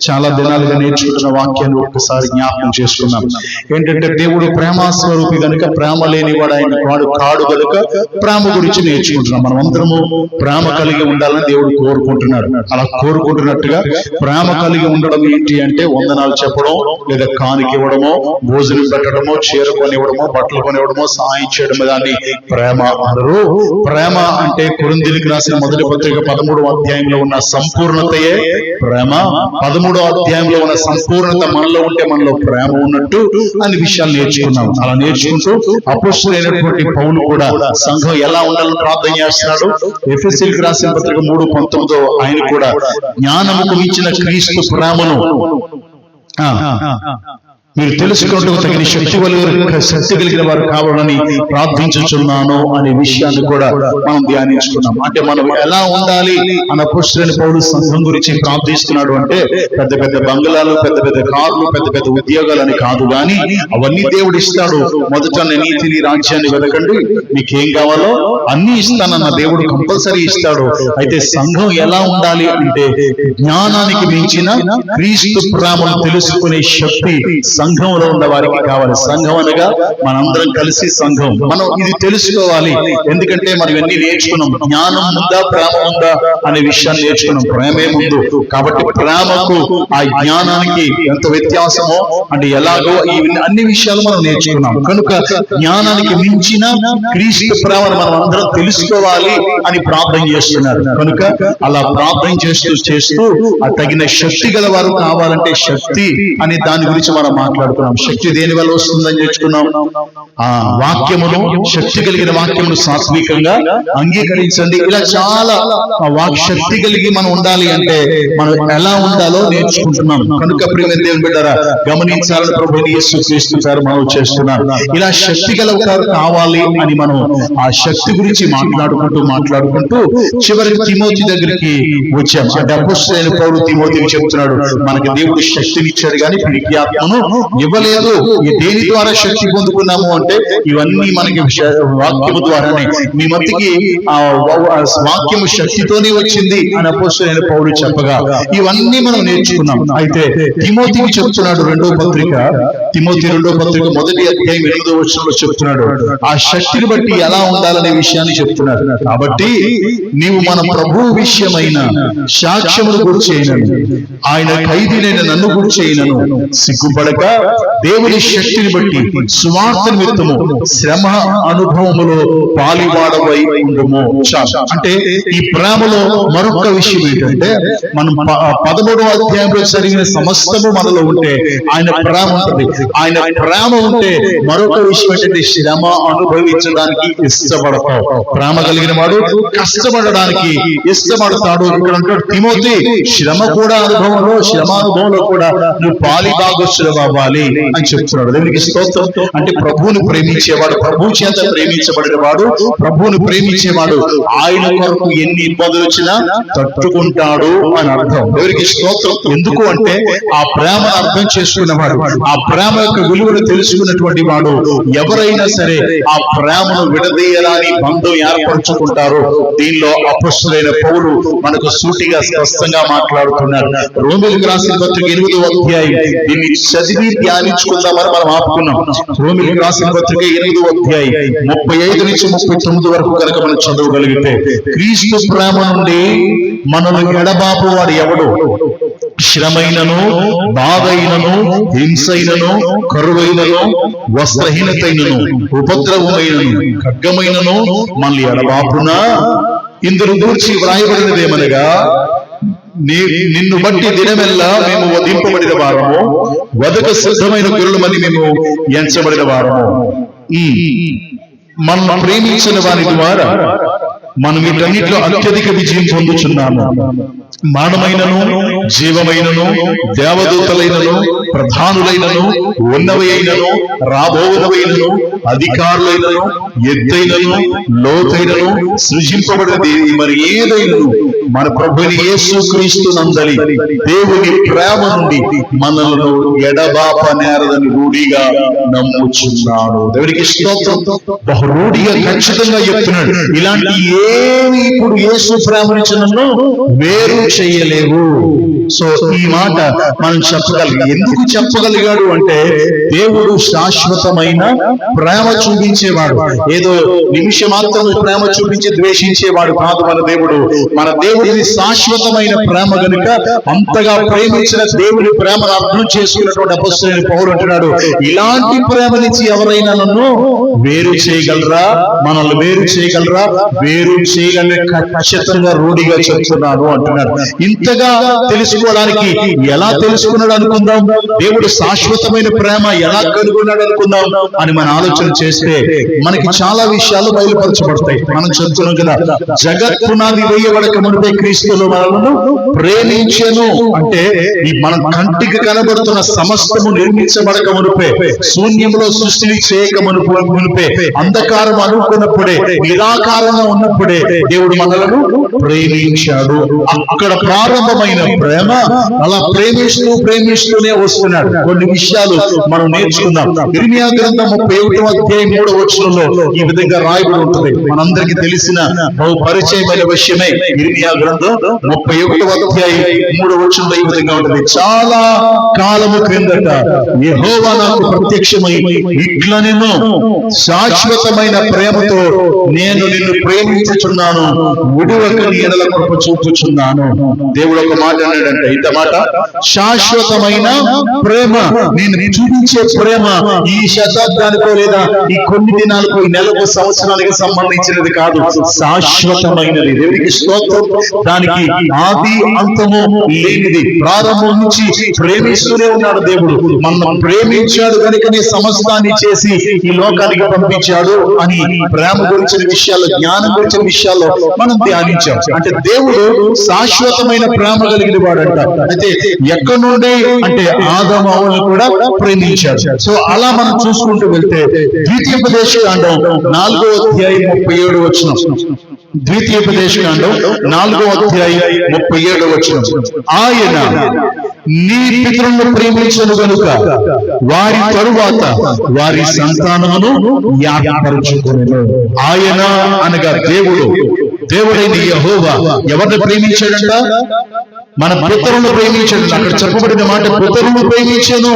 చాలా దినాలుగా నేర్చుకుంటున్న వాక్యాన్ని ఒక్కసారి జ్ఞాపకం చేసుకున్నాం. ఏంటంటే దేవుడు ప్రేమ స్వరూపి కనుక ప్రేమ లేనివాడు ఆయన వాడు కాడు కనుక ప్రేమ గురించి నేర్చుకుంటున్నాం. మనం అందరము ప్రేమ కలిగి ఉండాలని దేవుడు కోరుకుంటున్నాడు. అలా కోరుకుంటున్నట్టుగా ప్రేమ కలిగి ఉండడం ఏంటి అంటే వందనాలు చెప్పడం, లేదా కానుక ఇవ్వడమో, భోజనం పెట్టడమో, చీర కొనివ్వడమో, బట్టలు కొనివ్వడమో, సహాయం చేయడం, దాన్ని ప్రేమ అనరు. ప్రేమ అంటే కొరింథీయులకు రాసిన మొదటి పత్రిక 13వ అధ్యాయంలో ఉన్న సంపూర్ణతయే ప్రేమ. 13వ అధ్యాయంలో ఉన్న సంపూర్ణత మనలో ఉంటే మనలో ప్రేమ ఉన్నట్టు అనే విషయాలు నేర్చుకున్నాం. అలా నేర్చుకుంటూ అపోస్తలుడైనటువంటి పౌలు కూడా సంఘం ఎలా ఉండాలని ప్రార్థన చేస్తున్నాడు. ఎఫెసీయులకు రాసిన పత్రిక 3:19 ఆయన కూడా జ్ఞానముకు మించిన క్రీస్తు ప్రేమను మీరు తెలుసుకుంటూ తగిన శక్తి కలిగిన వారు కావాలని ప్రార్థించుచున్నాను అనే విషయాన్ని కూడా మనం ధ్యానించుకున్నాం. అంటే మనం ఎలా ఉండాలి అన్న అపోస్తలుడైన పౌలు సంఘం గురించి ప్రార్థిస్తున్నాడు అంటే పెద్ద పెద్ద బంగ్లాలు, పెద్ద పెద్ద కార్లు, పెద్ద పెద్ద ఉద్యోగాలని కాదు, కానీ అవన్నీ దేవుడు ఇస్తాడు. మొదట నీతిని రాజ్యాన్ని వెతకండి, మీకేం కావాలో అన్ని ఇస్తానన్న దేవుడు కంపల్సరీ ఇస్తాడు. అయితే సంఘం ఎలా ఉండాలి అంటే జ్ఞానానికి మించిన క్రీస్తు ప్రేమను తెలుసుకునే శక్తి సంఘంలో ఉన్న వారికి కావాలి. సంఘం అనగా మనందరం కలిసి సంఘం. మనం ఇది తెలుసుకోవాలి. ఎందుకంటే మనం ఇవన్నీ నేర్చుకున్నాం. జ్ఞానం ఉందా, ప్రేమ ఉందా అనే విషయాన్ని నేర్చుకున్నాం. ప్రేమే ముందు. కాబట్టి ప్రేమకు ఆ జ్ఞానానికి ఎంత వ్యత్యాసమో, అంటే ఎలాగో ఈ అన్ని విషయాలు మనం నేర్చుకున్నాం. కనుక జ్ఞానానికి మించిన క్రీస్తు ప్రేమను మనం అందరం తెలుసుకోవాలి అని ప్రార్థన చేస్తున్నారు. కనుక అలా ప్రార్థన చేస్తూ తగిన శక్తి గల వారు కావాలంటే శక్తి అనే దాని గురించి మనం మాట్లాడుతున్నాం. శక్తి దేని వల్ల వస్తుందని నేర్చుకున్నాం. ఆ వాక్యమును, శక్తి కలిగిన వాక్యమును సాత్వికంగా అంగీకరించండి. ఇలా చాలా శక్తి కలిగి మనం ఉండాలి అంటే మనం ఎలా ఉండాలో నేర్చుకుంటున్నాం. కనుక ప్రియమైన దేవుని బిడ్డలారా, గమనించాలని ప్రభువైన యేసుక్రీస్తు గారు మనం చేస్తున్నారు. ఇలా శక్తి గలవారు కావాలి అని మనం ఆ శక్తి గురించి మాట్లాడుకుంటూ చివరికి తిమోతి దగ్గరికి వచ్చాం. అంటే అపోస్తలుడైన పౌలు తిమోతికి చెప్తున్నాడు, మనకి దేవుడు శక్తినిచ్చాడు కానీ పిరికి ఆత్మను ఇవ్వలేదు. దేని ద్వారా శక్తి పొందుకున్నాము అంటే ఇవన్నీ మనకి వాక్యము ద్వారానే. మీ మధ్యకి ఆ వాక్యము శక్తితోనే వచ్చింది అని అపోస్తలుడైన పౌలు చెప్పగా ఇవన్నీ మనం నేర్చుకున్నాం. అయితే తిమోతికి చెప్తున్నాడు, తిమోతి 2వ పత్రిక 1వ అధ్యాయం 8వ వచనంలో చెప్తున్నాడు, ఆ శక్తిని బట్టి ఎలా ఉండాలనే విషయాన్ని చెప్తున్నాడు. కాబట్టి నీవు మన ప్రభువు విషయమైన సాక్ష్యమును గురించి అయినను, ఆయన ఖైదీనైన నన్ను గురించి అయినను సిగ్గుపడక దేవుని శక్తిని బట్టి సువార్త నిమిత్తము శ్రమ అనుభవములో పాలివాడవై ఉండుము. అంటే ఈ ప్రేమలో మరొక విషయం ఏంటంటే మనం 13వ అధ్యాయంలో జరిగిన సమస్తము మనలో ఉంటే ఆయన ప్రేమ ఉంటుంది. ఆయన ప్రేమ ఉంటే మరొక విషయం ఏంటంటే శ్రమ అనుభవించడానికి ఇష్టపడతావు. ప్రేమ కలిగిన వాడు కష్టపడడానికి ఇష్టపడతాడు. ఇక్కడ అంటాడు తిమోతి, శ్రమానుభవంలో కూడా నువ్వు పాలిభాగస్తులు అవ్వాలి అని చెప్తున్నాడు. దేవునికి స్తోత్రం. అంటే ప్రభువుని ప్రేమించేవాడు, ప్రభు చేత ప్రేమించబడిన వాడు, ప్రభువుని ప్రేమించేవాడు ఆయన కొరకు ఎన్ని ఇబ్బందులు వచ్చినా తట్టుకుంటాడు అని అర్థం. దేవునికి స్తోత్రం. ఎందుకు అంటే ఆ ప్రేమను అర్థం చేసుకున్నవాడు, ఆ ప్రేమ యొక్క విలువను తెలుసుకున్నటువంటి వాడు ఎవరైనా సరే ఆ ప్రేమను విడదీయరాని బంధం ఏర్పరచుకుంటారు. దీనిలో అపోస్తలుడైన పౌలు మనకు సూటిగా స్పష్టంగా మాట్లాడుతున్నారు. రోమీయులకు రాసిన పత్రిక 8వ అధ్యాయం దీన్ని చదివి ధ్యానించుకుందామని మనం ఆపుకున్నాం. రోమీయులకు రాసిన పత్రిక 8వ అధ్యాయం 35 నుంచి 39 వరకు కనుక మనం చదవగలిగితే, క్రీస్తు ప్రేమ నుండి మనల్ని ఎడబాపు వాడు ఎవడు? శ్రమైనను, బాధైనను, హింసైనను, కరువైనను, వస్త్రహీనతైనను, ఉపద్రవమైనను, ఖడ్గమైనను మనల్ని ఎడబాపునా? ఇందును గూర్చి వ్రాయబడినదేమనగా, నిన్ను బట్టి దినమెల్లా మేము వధింపబడిన వారము, వధక సిద్ధమైన గొర్రెలమని మేము ఎంచబడిన వారము. మనం ప్రేమించిన వారి ద్వారా మనం వీటన్నిటిలో అత్యధిక విజయం పొందుచున్నాము. మానమైనను, జీవమైనను, దేవదూతలైనను, ప్రధానులైనను, ఉన్నవి అయినను, రాబోవునవైనను, అధికారులైనను, ఎత్తైనను, లోతైనను, సృజింపబడినది మరి ఏదైనను మన ప్రభుని యేసుక్రీస్తు నందలి దేవుని ప్రేమ నుండి మనలను ఎడబాపనేరదని రూఢిగా నమ్ముచున్నాను. దేవునికి స్తోత్రం. బహు రూఢిగా ఖచ్చితంగా చెప్తున్నాడు, ఇలాంటి ఏమి ఇప్పుడు యేసు ప్రేమ నుంచి నన్ను వేరు చేయలేవు. సో ఈ మాట మనం ఎందుకు చెప్పగలిగాడు అంటే దేవుడు శాశ్వతమైన ప్రేమ చూపించేవాడు. ఏదో నిమిషం మాత్రం ప్రేమ చూపించి ద్వేషించేవాడు కాదు మన దేవుడు. మన దేవుడిది శాశ్వతమైన ప్రేమ గనుక అంతగా ప్రేమించిన దేవుని ప్రేమను అర్థం చేసుకున్నటువంటి అపొస్తలుడైన పౌలు అంటున్నాడు, ఇలాంటి ప్రేమ నుంచి ఎవరైనా నన్ను వేరు చేయగలరా, మనల్ని వేరు చేయగలరా? వేరు చేయగల ఖచ్చితంగా రూఢిగా చెప్తున్నాను అంటున్నాడు. ఇంతగా తెలుసుకోవడానికి ఎలా తెలుసుకున్నాడు అనుకుందాం? దేవుడు శాశ్వతమైన ప్రేమ ఎలా కనుగొన్నాడు అనుకుందాం అని మనం ఆలోచన చేస్తే మనకి చాలా విషయాలు బయలుపరచబడతాయి. మనం చెప్తున్నాం కదా, జగత్పునాది వేయబడక మునిపే క్రీస్తులో మనల్ని ప్రేమించెను అంటే ఈ మన కంటికి కనబడుతున్న సమస్తము నిర్మించబడక మునిపే, శూన్యంలో సృష్టిని చేయక మునిపే, అంధకారం అనుకున్నప్పుడే, నిరాకారంగా ఉన్నప్పుడే దేవుడు మనలను ప్రేమించాడు. అక్కడ ప్రారంభమైన ప్రేమ అలా ప్రేమిస్తూనే వస్తున్నాడు. కొన్ని విషయాలు మనం నేర్చుకుందాం. ఇర్మియా గ్రంథం 31వ అధ్యాయం 3వ వచనంలో ఈ విధంగా రాయబడి ఉంటుంది. మనందరికీ తెలిసిన బహు పరిచయమైన విషయమే ఇర్మియా గ్రంథం 31వ అధ్యాయం 3వ వచనంలో ఈ విధంగా ఉంటుంది. చాలా కాలము క్రిందట యెహోవా నాకు ప్రత్యక్షమై ఇట్లా నిన్ను శాశ్వతమైన ప్రేమతో నేను నిన్ను ప్రేమించుచున్నాను, విడువక నీ ఎడల కృప చూపుచున్నాను. దేవుడు ఒక మాట అన్నాడంటే, ఇంత మాట, శాశ్వతమైన ప్రేమ, నేను చూపించే ప్రేమ ఈ శతాబ్దానికో లేదా ఈ కొన్ని దినాలకు, ఈ నెలకు, సంవత్సరానికి సంబంధించినది కాదు, శాశ్వతమైనది. దేవుడికి స్తోత్రం. దానికి ఆది అంతము లేనిది. ప్రారంభం నుంచి ప్రేమిస్తూనే ఉన్నాడు దేవుడు. మనం ప్రేమించాడు కనుకనే సమస్తాన్ని చేసి ఈ లోకానికి పంపించాడు అని ప్రేమ గురించిన విషయాల్లో, జ్ఞానం గురించిన విషయాల్లో మనం ధ్యానించాం. అంటే దేవుడు శాశ్వతమైన ప్రేమ కలిగిన వాడంట. అయితే ఎక్కడి నుండి అంటే ఆదాము హవ్వలను కూడా ప్రేమించాడు. సో అలా మనం చూసుకుంటూ వెళ్తే ద్వితీయోపదేశకాండం 4వ అధ్యాయం 37వ వచనం, ద్వితీయోపదేశకాండం 4వ అధ్యాయం 37వ వచనం, ఆయన నీ పితరులను ప్రేమించను గనుక వారి తరువాత వారి సంతానమును జ్ఞాపకపరచుకొనెను. ఆయన అనగా దేవుడైన యెహోవా ఎవరిని ప్రేమించాడంట? మన పితరులను ప్రేమించాడు. అక్కడ చెప్పబడిన మాట పితరులను ప్రేమించాను.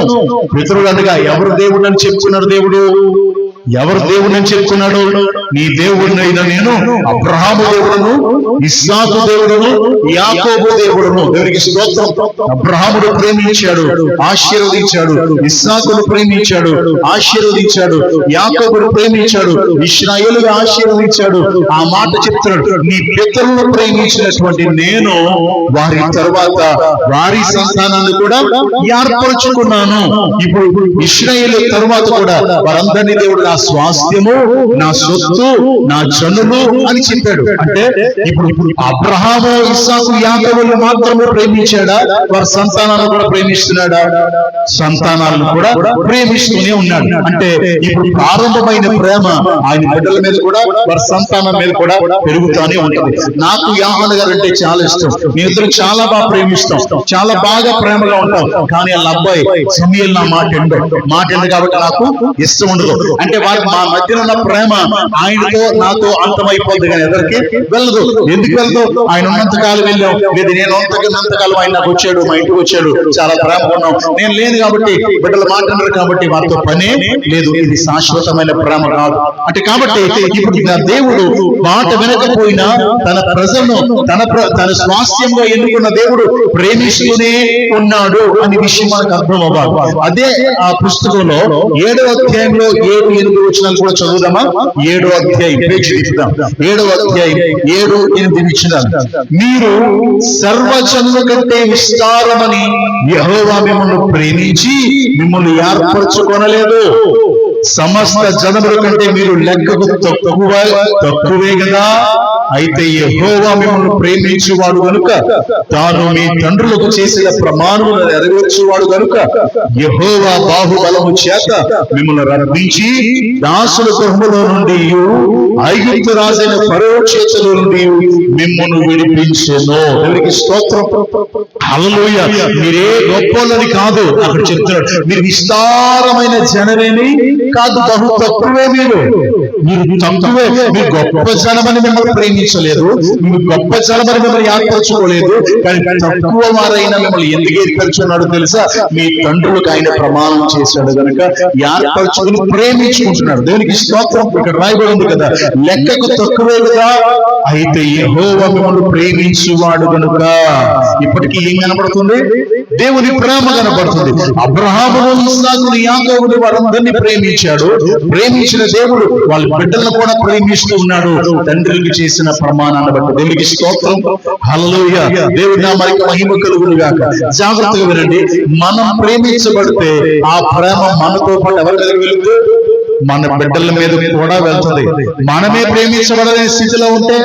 పితరులు అనగా ఎవరు దేవుడు అని చెప్పుకున్నారు? ఎవరు దేవుడు అని చెప్పుకున్నాడు? నీ దేవుడినైనా నేను అబ్రహాము దేవుడును, ఇస్సాకు దేవుడును, యాకోబు దేవుడును. దేవునికి స్తోత్రం. అబ్రహాముడు ప్రేమించాడు, ఆశీర్వదించాడు. ఇస్సాకును ప్రేమించాడు, ఆశీర్వదించాడు. యాకోబును ప్రేమించాడు, ఇశ్రాయేలుగా ఆశీర్వదించాడు. ఆ మాట చెప్తున్నాడు, నీ పితరులను ప్రేమించినటువంటి నేను వారి తరువాత వారి సంతానాన్ని కూడా ఏర్పరచుకున్నాను. ఇప్పుడు ఇశ్రాయేలు తరువాత కూడా వారందరినీ దేవుడు నా స్వాస్థ్యము, నా సొత్తు, నా జనులు అని చెప్పాడు. అంటే ఇప్పుడు అబ్రహాము, ఇస్సాకు, యాకోబులను మాత్రమే ప్రేమించాడా? వారి సంతానాలను కూడా ప్రేమిస్తున్నాడా? సంతానాలను కూడా ప్రేమిస్తూనే ఉన్నాడు. అంటే ఇప్పుడు ప్రారంభమైన ప్రేమ ఆయన బిడ్డల మీద కూడా, వారి సంతానం మీద కూడా పెరుగుతూనే ఉంటుంది. నాకు యోహాను గారు అంటే చాలా ఇష్టం. మీ ఇద్దరు చాలా బాగా ప్రేమిస్తాం, చాలా బాగా ప్రేమగా ఉంటాం. కానీ వాళ్ళ అబ్బాయి సమూయేలు నా మాట ఎండు కాబట్టి నాకు ఇష్టం ఉండదు. అంటే వారికి మా మధ్యన ఉన్న ప్రేమ ఆయనతో నాతో అంతమైపోద్ది, కానీ ఎదరికి వెళ్ళదు. ఎందుకు వెళ్ళదు? ఆయన ఉన్నంతకాలం వెళ్ళాం, లేదు నేను ఉన్నంతకాలం ఆయన నాకు వచ్చాడు, మా ఇంటికి వచ్చాడు, చాలా ప్రేమ ఉన్నాం. నేను లేదు కాబట్టి బిడ్డలు మాట్లాడరు కాబట్టి వారితో పనే లేదు. ఇది శాశ్వతమైన ప్రేమ కాదు. అంటే కాబట్టి ఇప్పుడు నా దేవుడు మాట వినకపోయినా తన ప్రజలను తన స్వాస్థ్యంగా ఎన్నుకున్న దేవుడు ప్రేమిస్తూనే ఉన్నాడు అనే విషయం మనకు అర్థం అవ్వాలి. అదే ఆ పుస్తకంలో 7వ అధ్యాయంలో 7-8 వచనాలు కూడా చదువుదామా? 7వ అధ్యాయం పేజీ తిప్పుదాం. 7వ అధ్యాయం 7-8 వచనాలు. మీరు సర్వజనుల కంటే విస్తారమని యెహోవా మిమ్మల్ని ప్రేమించి మిమ్మల్ని ఏర్పరచుకొనలేదు. సమస్త జనముల కంటే మీరు లెక్కకు తక్కువే కదా. అయితే యెహోవా మిమ్మల్ని ప్రేమించువాడు గనుక, తాను మీ తండ్రులకు చేసిన ప్రమాణములను నెరవేర్చువాడు గనుక యెహోవా బాహుబలము చేత మిమ్మల్ని రప్పించి దాసుల గృహములో నుండి, ఐగుప్తు రాజైన ఫరో చేతిలో నుండి మిమ్మల్ని విడిపించెను. దేవునికి స్తోత్రం. హల్లెలూయా. మీరే గొప్పలని కాదు అక్కడ చెప్తున్నాడు. మీరు విస్తారమైన జనమేమి కాదు, బహు తక్కువే. మీరు మీరు తక్కువే, మీరు గొప్ప జనమని మిమ్మల్ని ప్రేమించలేదు, మీరు గొప్ప జనమని మిమ్మల్ని ఏర్పరచుకోలేదు, కానీ తక్కువ వారైనా మిమ్మల్ని ఎందుకు ఏర్పరచుకున్నాడు తెలుసా? మీ తండ్రులకు ఆయన ప్రమాణం చేశాడు కనుక ఏర్పరచుకుని ప్రేమించుకుంటున్నాడు. దేవునికి స్తోత్రం. ఇక్కడ రాయబడి ఉంది కదా, లెక్కకు తక్కువే కదా, అయితే యెహోవా మిమ్మల్ని ప్రేమించువాడు కనుక. ఇప్పటికీ ఏం కనబడుతుంది? దేవుని ప్రేమ కనబడుతుంది. అబ్రహామును, ఇస్సాకును, యాకోబును వారందరినీ ప్రేమించాడు. ప్రేమించిన దేవుడు వాళ్ళ బిడ్డలను కూడా ప్రేమిస్తూ ఉన్నాడు, తండ్రికి చేసిన ప్రమాణాన్ని బట్టి. దేవునికి స్తోత్రం. హల్లెలూయా. దేవుడి నామానికి మహిమ కలుగును గాక. జాగ్రత్తగా వినండి, మనం ప్రేమించబడితే ఆ ప్రేమ మనతో పాటు ఎవరి మీద వెళుతుంది? మన బిడ్డల మీద కూడా వెళ్తుంది. మనమే ప్రేమించబడనే స్థితిలో ఉంటే,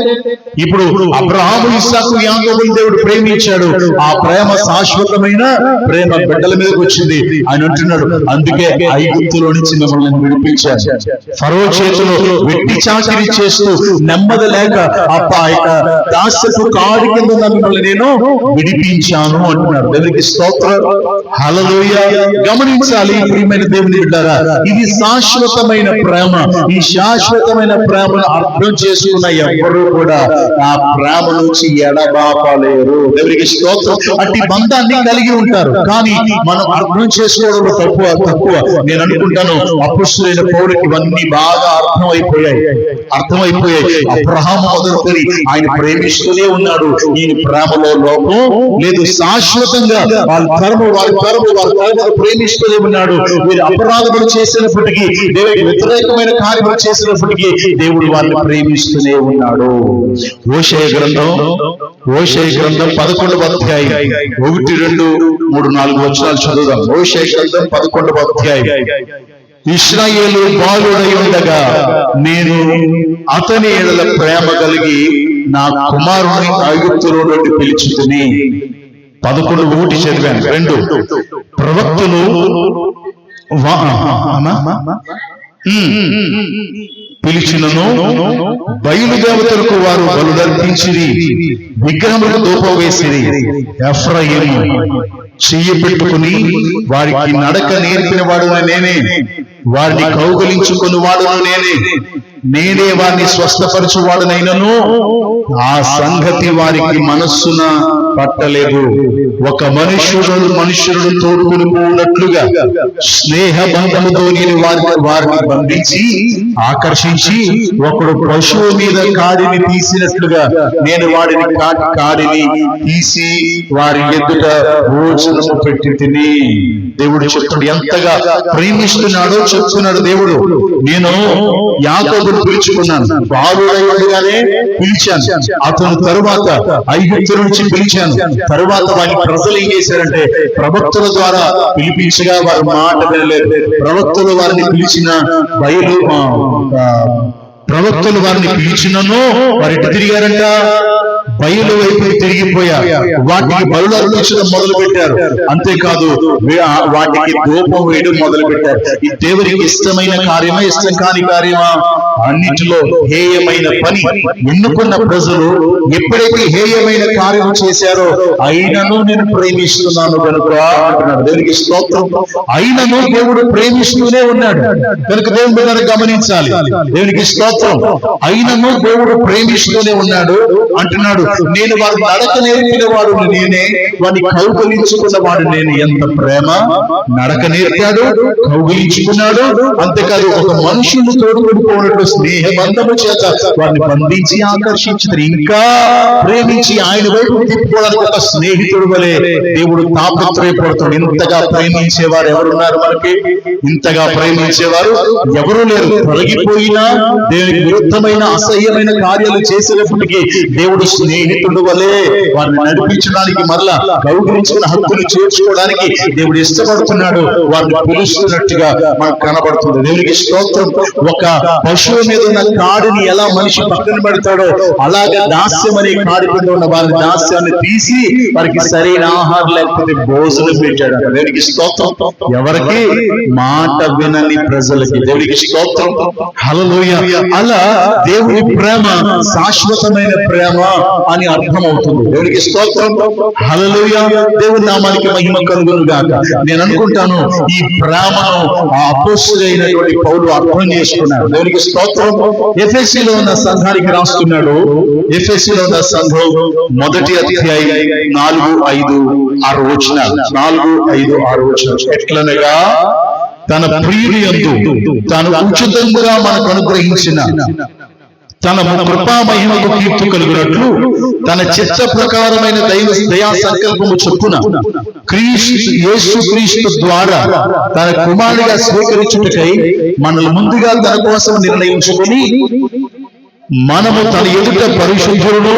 ఇప్పుడు అబ్రహాము, ఇస్సాకు, యాకోబును దేవుడు ప్రేమించాడు. ఆ ప్రేమ శాశ్వతమైన ప్రేమ బిడ్డల మీదకి వచ్చింది. ఆయన అంటున్నాడు, అందుకే ఐగుప్తులో నుంచి మిమ్మల్ని నేను విడిపించాను. ఫరో చేతిలో వెట్టి చాకిరీ చేస్తూ నెమ్మది లేక దాస్యపు కాడి కింద మిమ్మల్ని నేను విడిపించాను అంటున్నాడు. దేవునికి స్తోత్రం. హల్లెలూయా. గమనించాలి ప్రియమైన దేవుని బిడ్డలారా, ఇది శాశ్వతమైన ప్రేమ. ఈ శాశ్వతమైన ప్రేమను అర్థం చేసుకున్న ఎవరు కూడా ఆ ప్రేమ నుంచి ఎడబాపలేరు. దేవునికి స్తోత్రం. అట్టి బంధాన్ని కలిగి ఉంటారు, కానీ మనం అర్థం చేసుకోవడం తక్కువ. నేను అనుకుంటాను అపొస్తలుడైన పౌలుకి ఇవన్నీ బాగా అర్థమైపోయాయి. అబ్రహాము మొదలుకొని ఆయన ప్రేమిస్తూనే ఉన్నాడు. ఈ ప్రేమలో లోపం లేదు. శాశ్వతంగా వాళ్ళ తరము ప్రేమిస్తూనే ఉన్నాడు. వీరు అపరాధములు చేసినప్పటికీ, దేవుడికి వ్యతిరేకమైన కార్యములు చేసినప్పటికీ దేవుడు వారిని ప్రేమిస్తూనే ఉన్నాడు. హోషేయ గ్రంథం 11వ అధ్యాయం 1, 2, 3, 4 వచనాలు చదువుదాం. హోషేయ గ్రంథం 11వ అధ్యాయం. ఇశ్రాయేలు బాలుడై ఉండగా నేను అతని ఎడల ప్రేమ కలిగి నా కుమారుని ఐగుప్తులో నుండి పిలిచితిని. 11:1 చదివాను. 2 ప్రవక్తలు పిలిచినను బయలుదేవతలకు వారు బలుదర్పించిరి, విగ్రహములకు ధూపం వేసిరి. ఎఫ్రాయిము చెయ్యి పెట్టుకుని వారికి నడక నేర్పిన వాడును నేనే, వారిని కౌగలించుకుని వాడును నేనే వారిని స్వస్థపరచువాడునైనను ఆ సంగతి వారికి మనస్సున పట్టలేదు. ఒక మనుష్యుడు తోడుకుని పోనట్లుగా స్నేహ బంధముతో నేను వారిని బంధించి ఆకర్షించి, ఒకడు పశువు మీద కాడిని తీసినట్లుగా నేను వాడిని కాడిని తీసి వారి ఎదుట భోజనము పెట్టి తిని. దేవుడు చెప్తున్నాడు, ఎంతగా ప్రేమిస్తున్నాడో చెప్తున్నాడు దేవుడు. నేను యాకోబును పిలుచుకున్నాను, బాలుడై ఉండగానే పిలిచాను. అతను తరువాత ఐగుప్తు నుంచి పిలిచాను. తరువాత వారి ప్రజలు ఏం చేశారంటే, ప్రవక్తల ద్వారా పిలిపించగా వారి మాట వినలేదు. ప్రవక్తలు వారిని పిలిచినను వారి ఎటు తిరిగారంట? బయలు వైపు తిరిగిపోయారు. వాటికి బలులు అర్పించడం మొదలు పెట్టారు. అంతేకాదు వాటికి ధూపం వేయడం మొదలు పెట్టారు. ఈ దేవునికి ఇష్టమైన కార్యమా, ఇష్టం కాని కార్యమా? అన్నిటిలో హేయమైన పని. ఎన్నుకున్న ప్రజలు ఎప్పుడైతే హేయమైన కార్యం చేశారో, అయినను నేను ప్రేమిస్తున్నాను కనుక అంటున్నాడు. దేవునికి స్తోత్రం. అయినను దేవుడు ప్రేమిస్తూనే ఉన్నాడు కనుక దేవుని బిడ్డలు గమనించాలి. దేవునికి స్తోత్రం. అయినను దేవుడు ప్రేమిస్తూనే ఉన్నాడు అంటున్నాడు. నేను వారు నడక నేర్పిన వాడు నేనే, వారిని కౌగలించుకున్న వాడు నేను. ఎంత ప్రేమ! నడక నేర్పాడు, కౌగలించుకున్నాడు. అంతేకాదు ఒక మనుషులు తోడుకొనిపోయినట్టు స్నేహ బంధము చేత వారిని బంధించి ఆకర్షించి ఇంకా ప్రేమించి ఆయన వైపు తిప్పుకోవడానికి ఒక స్నేహితుడు వలె దేవుడు తాపత్రయపడుతాడు. ఇంతగా ప్రేమించేవారు ఎవరున్నారు మనకి? ఇంతగా ప్రేమించేవారు ఎవరు లేరు. తొలగిపోయినా దేవునికి విరుద్ధమైన అసహ్యమైన కార్యాలు చేసినప్పటికీ దేవుడు స్నేహితుడు వలె వారిని నడిపించడానికి, మరలా కౌగిలించుకున్న హక్కులు చేర్చుకోవడానికి దేవుడు ఇష్టపడుతున్నాడు. వారిని పిలుస్తున్నట్టుగా మనకు కనబడుతుంది. దేవునికి స్తోత్రం. ఒక పశువు మీద ఉన్న కాడిని ఎలా మనిషి పక్కన పెడతాడో, అలాగే దాస్యం అనే కాడి మీద ఉన్న వారి దాస్యాన్ని తీసి వారికి సరైన ఆహారం లేకపోతే భోజనం పెట్టాడు. దేవునికి స్తోత్రం. ఎవరికి? మాట వినని ప్రజలకి. దేవునికి స్తోత్రం. హల్లెలూయా. అలా దేవుని ప్రేమ శాశ్వతమైన ప్రేమ. అని అర్థమవుతుంది. దేవునికి స్తోత్రం, హల్లెలూయా. దేవుని నామానికి మహిమ కలుగును గాక. నేను అనుకుంటాను ఈ ప్రేమను అపోస్తలుడైనటువంటి పౌలు అర్థం చేసుకున్నాడు. దేవునికి స్తోత్రం. ఎఫెసీలో ఉన్న సంఘానికి రాస్తున్నాడు. ఎఫెసీలో ఉన్న సంఘం 1వ అధ్యాయం 4, 5, 6 వచనాలు. 4, 5, 6 వచనాలు. ఎట్లనగా తన ప్రియుని యందు తాను ఉచితంగా మనకు అనుగ్రహించిన తన కృపా మహిమకు కీర్తి కలుగునట్లు తన చిత్త ప్రకారమైన దయా సంకల్పము చొప్పున యేసు క్రీస్తు ద్వారా తన కుమారుడిగా స్వీకరించుటకై మనల్ని ముందుగా తన కోసం నిర్ణయించుకొని మనము తన ఎదుట పరిశుద్ధులను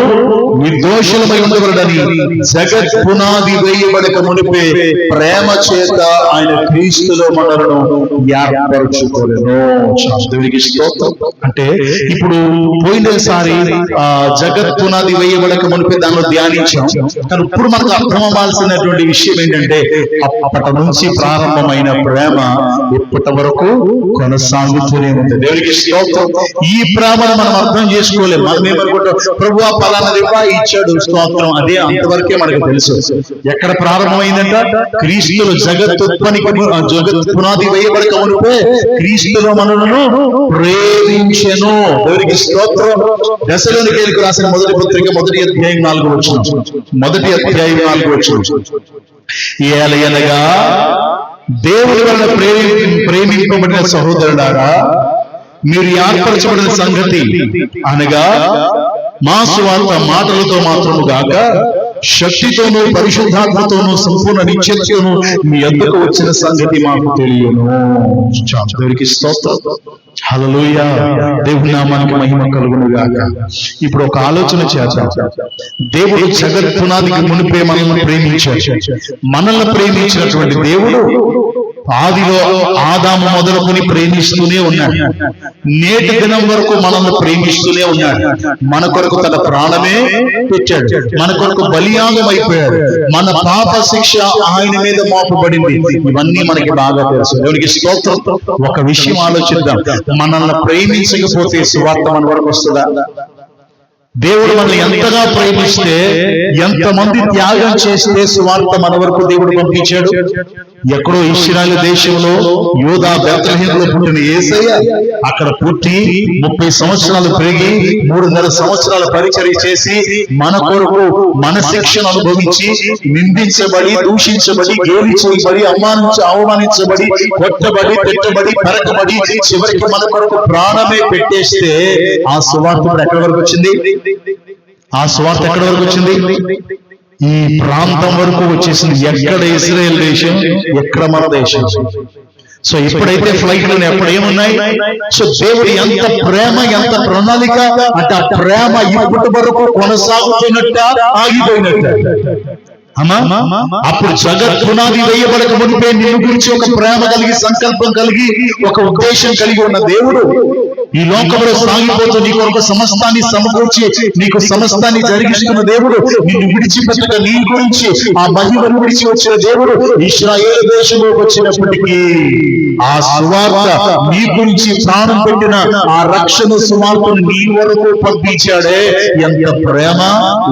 నిర్దోషులమై ఉండవలనని జగత్ పునాది వేయబడక మునిపే ప్రేమ చేత ఆయన క్రీస్తులో మనలను ఏర్పరచుకొనెను. దేవునికి స్తోత్రం. అంటే ఇప్పుడు పోయినసారి జగత్ పునాది వేయబడక మునిపే దానిలో ధ్యానించాం. కానీ ఇప్పుడు మనకు అర్థం అవ్వాల్సినటువంటి విషయం ఏంటంటే అప్పటి నుంచి ప్రారంభమైన ప్రేమ ఇప్పటి వరకు కొనసాగుతూనే ఉంది. దేవునికి స్తోత్రం. ఈ ప్రేమను మనం అర్థం చేసుకోలేము. మనం ఏమనుకుంటాం, ప్రభువా పలానాది ఇచ్చాడు, స్తోత్రం, అదే అంతవరకే మనకు తెలుసు. ఎక్కడ ప్రారంభమైందంట? క్రీస్తులో జగత్ పునాది వేయబడక మునుపే క్రీస్తులో మనలను ప్రేమించెను. దేవునికి స్తోత్రం. దశలోనికేయులకు రాసిన మొదటి పత్రిక 1వ అధ్యాయం 4వ వచనం. 1వ అధ్యాయం 4వ వచనం. ఏలయనగా దేవుని వలన ప్రేమింపబడిన సహోదరులారా, మీరు ఏర్పరచబడిన సంగతి అనగా మా సువార్త మాటలతో మాత్రము గాక శక్తితోనూ పరిశుద్ధాత్మతోనూ సంపూర్ణ నిశ్చయతోనూ మీ యొద్దకు వచ్చిన సంగతి మాకు తెలియను. దేవునికి స్తోత్రం, హల్లెలూయా. దేవుని నామానికి మహిమ కలుగును గాక. ఇప్పుడు ఒక ఆలోచన చేద్దాం. దేవుడు జగత్ పునాదికి మునిపే మనల్ని ప్రేమించాడు. మనల్ని ప్రేమించినటువంటి దేవుడు ఆదిలో ఆదాము మొదలుకొని ప్రేమిస్తూనే ఉన్నాడు. నేటి దినం వరకు మనల్ని ప్రేమిస్తూనే ఉన్నాడు. మన కొరకు తన ప్రాణమే పెట్టాడు. మన కొరకు బలియాగం అయిపోయాడు. మన పాప శిక్ష ఆయన మీద మోపబడింది. ఇవన్నీ మనకి బాగా తెలుసు. దేవునికి స్తోత్రం. ఒక విషయం ఆలోచిద్దాం. మనల్ని ప్రేమించకపోతే సువార్త మన వరకు వస్తుందా? దేవుడు మనల్ని ఎంతగా ప్రేమిస్తే, ఎంతమంది త్యాగం చేస్తే సువార్త మన వరకు దేవుడు పంపించాడు. ఎక్కడో ఇశ్రాయేలు దేశంలో యూదా బెత్లెహేములో పుట్టిన యేసయ్య అక్కడ పుట్టి 30 సంవత్సరాలు పెరిగి 3.5 సంవత్సరాల పరిచర్య చేసి మన కొరకు మన శిక్షను అనుభవించి నిందించబడి, దూషించబడి, గేలి చేయబడి, అవమానించబడి, కొట్టబడి, తిట్టబడి, పరకబడి, చివరికి మన కొరకు ప్రాణమే పెట్టేస్తే ఆ సువార్త ఎక్కడి వరకు వచ్చింది? ఆ సువార్త ఎక్కడి వరకు వచ్చింది? ఈ ప్రాంతం వరకు వచ్చేసింది. ఎక్కడ ఇశ్రాయేల్ దేశం, ఎక్కడ మన దేశం. సో ఇప్పుడైతే ఫ్లైట్లు ఎప్పుడు ఏమున్నాయి? సో దేవుడు ఎంత ప్రేమ, ఎంత ప్రణాళిక అంటే ఆ ప్రేమ ఇప్పటి వరకు కొనసాగుతున్నట్ట, ఆగిపోయినట్ట. అప్పుడు జగత్ పునాది వేయబడక మునిపే నిన్ను గురించి ఒక ప్రేమ కలిగి, సంకల్పం కలిగి, ఒక ఉద్దేశం కలిగి ఉన్న దేవుడు ఈ లోకంలో సాగిపోతూ నీ కొరకు సమస్తాన్ని సమకూర్చి నీకు సమస్తాన్ని జరిగిస్తున్న దేవుడు, నిన్ను విడిచిపెట్టక నీ గురించి ఆ మహిమను విడిచి వచ్చిన దేవుడు ఇశ్రాయేలు దేశంలోకి వచ్చినప్పటికీ ఆ సువార్త నీ గురించి ప్రాణం పెట్టిన ఆ రక్షణ సువార్తను నీ వరకు పంపించాడే. ఎంత ప్రేమ!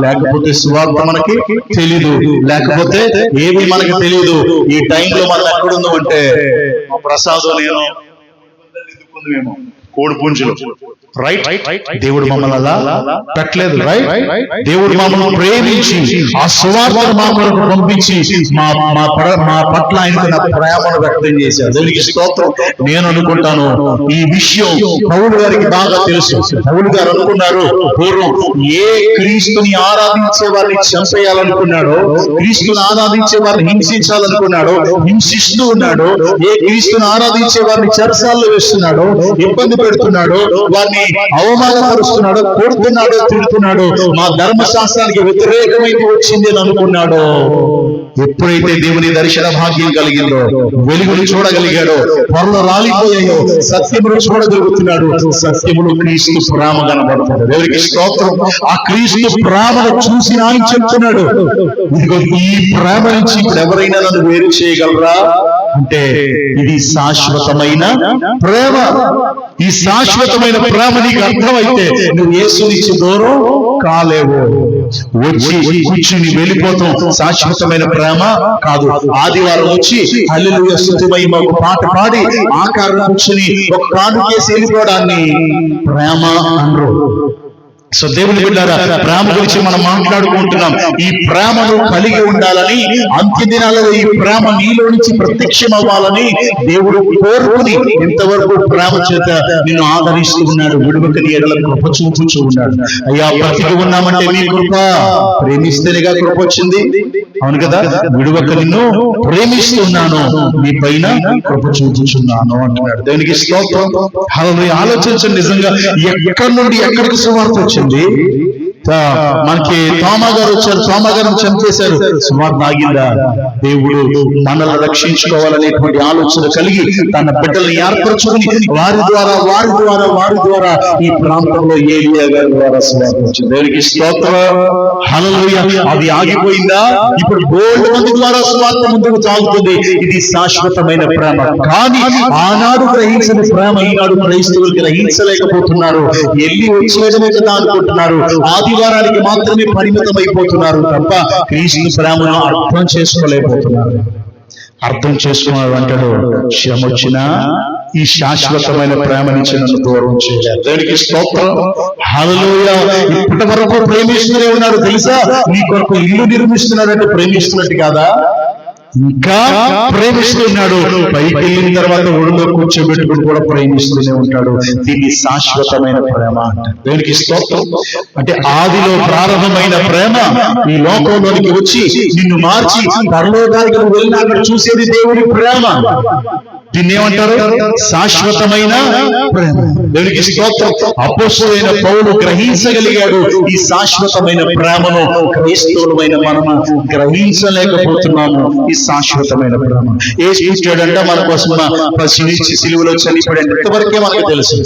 లేకపోతే సువార్త మనకి తెలీదు, లేకపోతే ఏమి మనకి తెలియదు. ఈ టైంలో మనం ఎక్కడుందో అంటే ప్రసాదం నేను కోడి పుంజులు, రైట్? దేవుడు మమ్మల్ని అలా పెట్టలేదు, రైట్? దేవుడు మమ్మల్ని ప్రేమించి ఆ సువార్తను మా కొరకు పంపించి మా పట్ల ఆయన ప్రేమను వ్యక్తం చేశారు. దేవునికి స్తోత్రం. నేను అనుకుంటాను ఈ విషయం పౌలు గారికి బాగా తెలుసు. పౌలు గారు అనుకున్నారు, పూర్వం ఏ క్రీస్తుని ఆరాధించే వారిని చంపేయాలనుకున్నాడో, క్రీస్తుని ఆరాధించే వారిని హింసించాలనుకున్నాడో, హింసిస్తూ ఉన్నాడో, ఏ క్రీస్తుని ఆరాధించే వారిని చెరసాల్లో వేస్తున్నాడో, ఇబ్బంది పెడుతున్నాడో, వారిని అవమానపరుస్తున్నాడో, కొడుతున్నాడో, తిడుతున్నాడో, మా ధర్మశాస్త్రానికి వ్యతిరేకమైంది వచ్చింది అని అనుకున్నాడో, ఎప్పుడైతే దేవుని దర్శన భాగ్యం కలిగిందో, వెలుగును చూడగలిగాడో, పొరలు రాలిపోయాయో, సత్యమును చూడగలుగుతున్నాడు. సత్యములు క్రీస్తు ప్రేమ కనబడుతుంది. దేవునికి స్తోత్రం. ఆ క్రీస్తు ప్రేమను చూసి ఆయన చెప్తున్నాడు, ఈ ప్రేమ నుంచి ఇప్పుడు ఎవరైనా నన్ను వేరు చేయగలరా? అంటే ఇది శాశ్వతమైన ప్రేమ. ఈ శాశ్వతమైన ప్రేమ నీకు అర్థమైతే నువ్వు యేసు నుంచి దూరం కాలేవు. వచ్చి కూర్చుని వెళ్ళిపోతాం శాశ్వతమైన ప్రేమ కాదు. ఆదివారం వచ్చి హల్లెలూయా స్తుతి మహిమ ఒక పాట పాడి ఆకారం కూర్చుని ఒక కానుకేసి వెళ్ళిపోవడాన్ని ప్రేమ అనరు. సో దేవుని బిడ్డారా, ప్రేమ గురించి మనం మాట్లాడుకుంటున్నాం. ఈ ప్రేమను కలిగి ఉండాలని, అంత్య దినాలలో ఈ ప్రేమ నీలో నుంచి ప్రత్యక్షం అవ్వాలని దేవుడు కోరుకుని ఇంతవరకు ప్రేమ చేత నిన్ను ఆదరిస్తూ ఉన్నాడు. విడువక నీ ఎడల కృప చూపుతూ ఉన్నాడు. అయ్యా, బ్రతికి ఉన్నామంటే నీ కృప, ప్రేమిస్తేనేగా కృప వచ్చింది. అవును కదా? విడువక నిన్ను ప్రేమిస్తున్నాను, నీ పైన కృప చూపుచున్నాను అంటున్నాడు. దేవునికి స్తోత్రం. హల్లెలూయా. ఆలోచించండి, నిజంగా ఎక్కడి నుండి ఎక్కడికి సువార్త వచ్చింది. మనకి తోమా గారు వచ్చారు, తోమా గారిని చంపేశారు, సువార్త ఆగిందా? దేవుడు మనల్ని రక్షించుకోవాలనేటువంటి ఆలోచన కలిగి తన బిడ్డల్ని ఏర్పరచుకుని వారి ద్వారా ఈ ప్రాంతంలో ఏలియా గారి ద్వారా సువార్త వచ్చింది. దేవునికి స్తోత్రం. హల్లెలూయా. అది ఆగిపోయిందా? ఇప్పుడు బోల్డ్ మంది ద్వారా సువార్త ముందుకు సాగుతుంది. ఇది శాశ్వతమైన ప్రేమ. కానీ ఆనాడు గ్రహించిన ప్రేమ ఈనాడు క్రైస్తవులు గ్రహించలేకపోతున్నారు. వెళ్ళి వచ్చేయడమే కదా అనుకుంటున్నారు. ఆదివారానికి మాత్రమే పరిమితం అయిపోతున్నారు తప్ప క్రీస్తు ప్రేమను అర్థం చేసుకోలేకపోతున్నారు. అర్థం చేసుకున్నాడు అంటాడు, శ్రమ వచ్చినా ఈ శాశ్వతమైన ప్రేమ నుంచి నన్ను దూరం చేయలేదు. దేవునికి స్తోత్రం. హల్లెలూయా. ఇప్పటి వరకు ప్రేమిస్తూనే ఉన్నాడు తెలుసా? నీ కొరకు ఇల్లు నిర్మిస్తున్నాడంటే ప్రేమిస్తున్నట్టు కాదా? ఇంకా ప్రేమిస్తున్నాడు. పైకి వెళ్ళిన తర్వాత ఒడిలో కూర్చోబెట్టుకుని కూడా ప్రేమిస్తూనే ఉంటాడు. దీన్ని శాశ్వతమైన ప్రేమ అంటారు. దేవునికి స్తోత్రం. అంటే ఆదిలో ప్రారంభమైన ప్రేమ ఈ లోకంలోనికి వచ్చి నిన్ను మార్చి పరలోకానికి వెళ్ళినా అక్కడ చూసేది దేవుని ప్రేమ. దీన్ని ఏమంటారు? శాశ్వతమైన ప్రేమ. దేవునికి స్తోత్రం. అపోస్తలుడైన పౌలు గ్రహించగలిగాడు ఈ శాశ్వతమైన ప్రేమను. క్రైస్తవులమైన మనము గ్రహించలేకపోతున్నాము ఈ శాశ్వతమైన ప్రేమ. ఏసు ఇచ్చాడంటే మన కోసం సిలువలో చనిపోయాడు. ఇంతవరకే మనకు తెలుసు.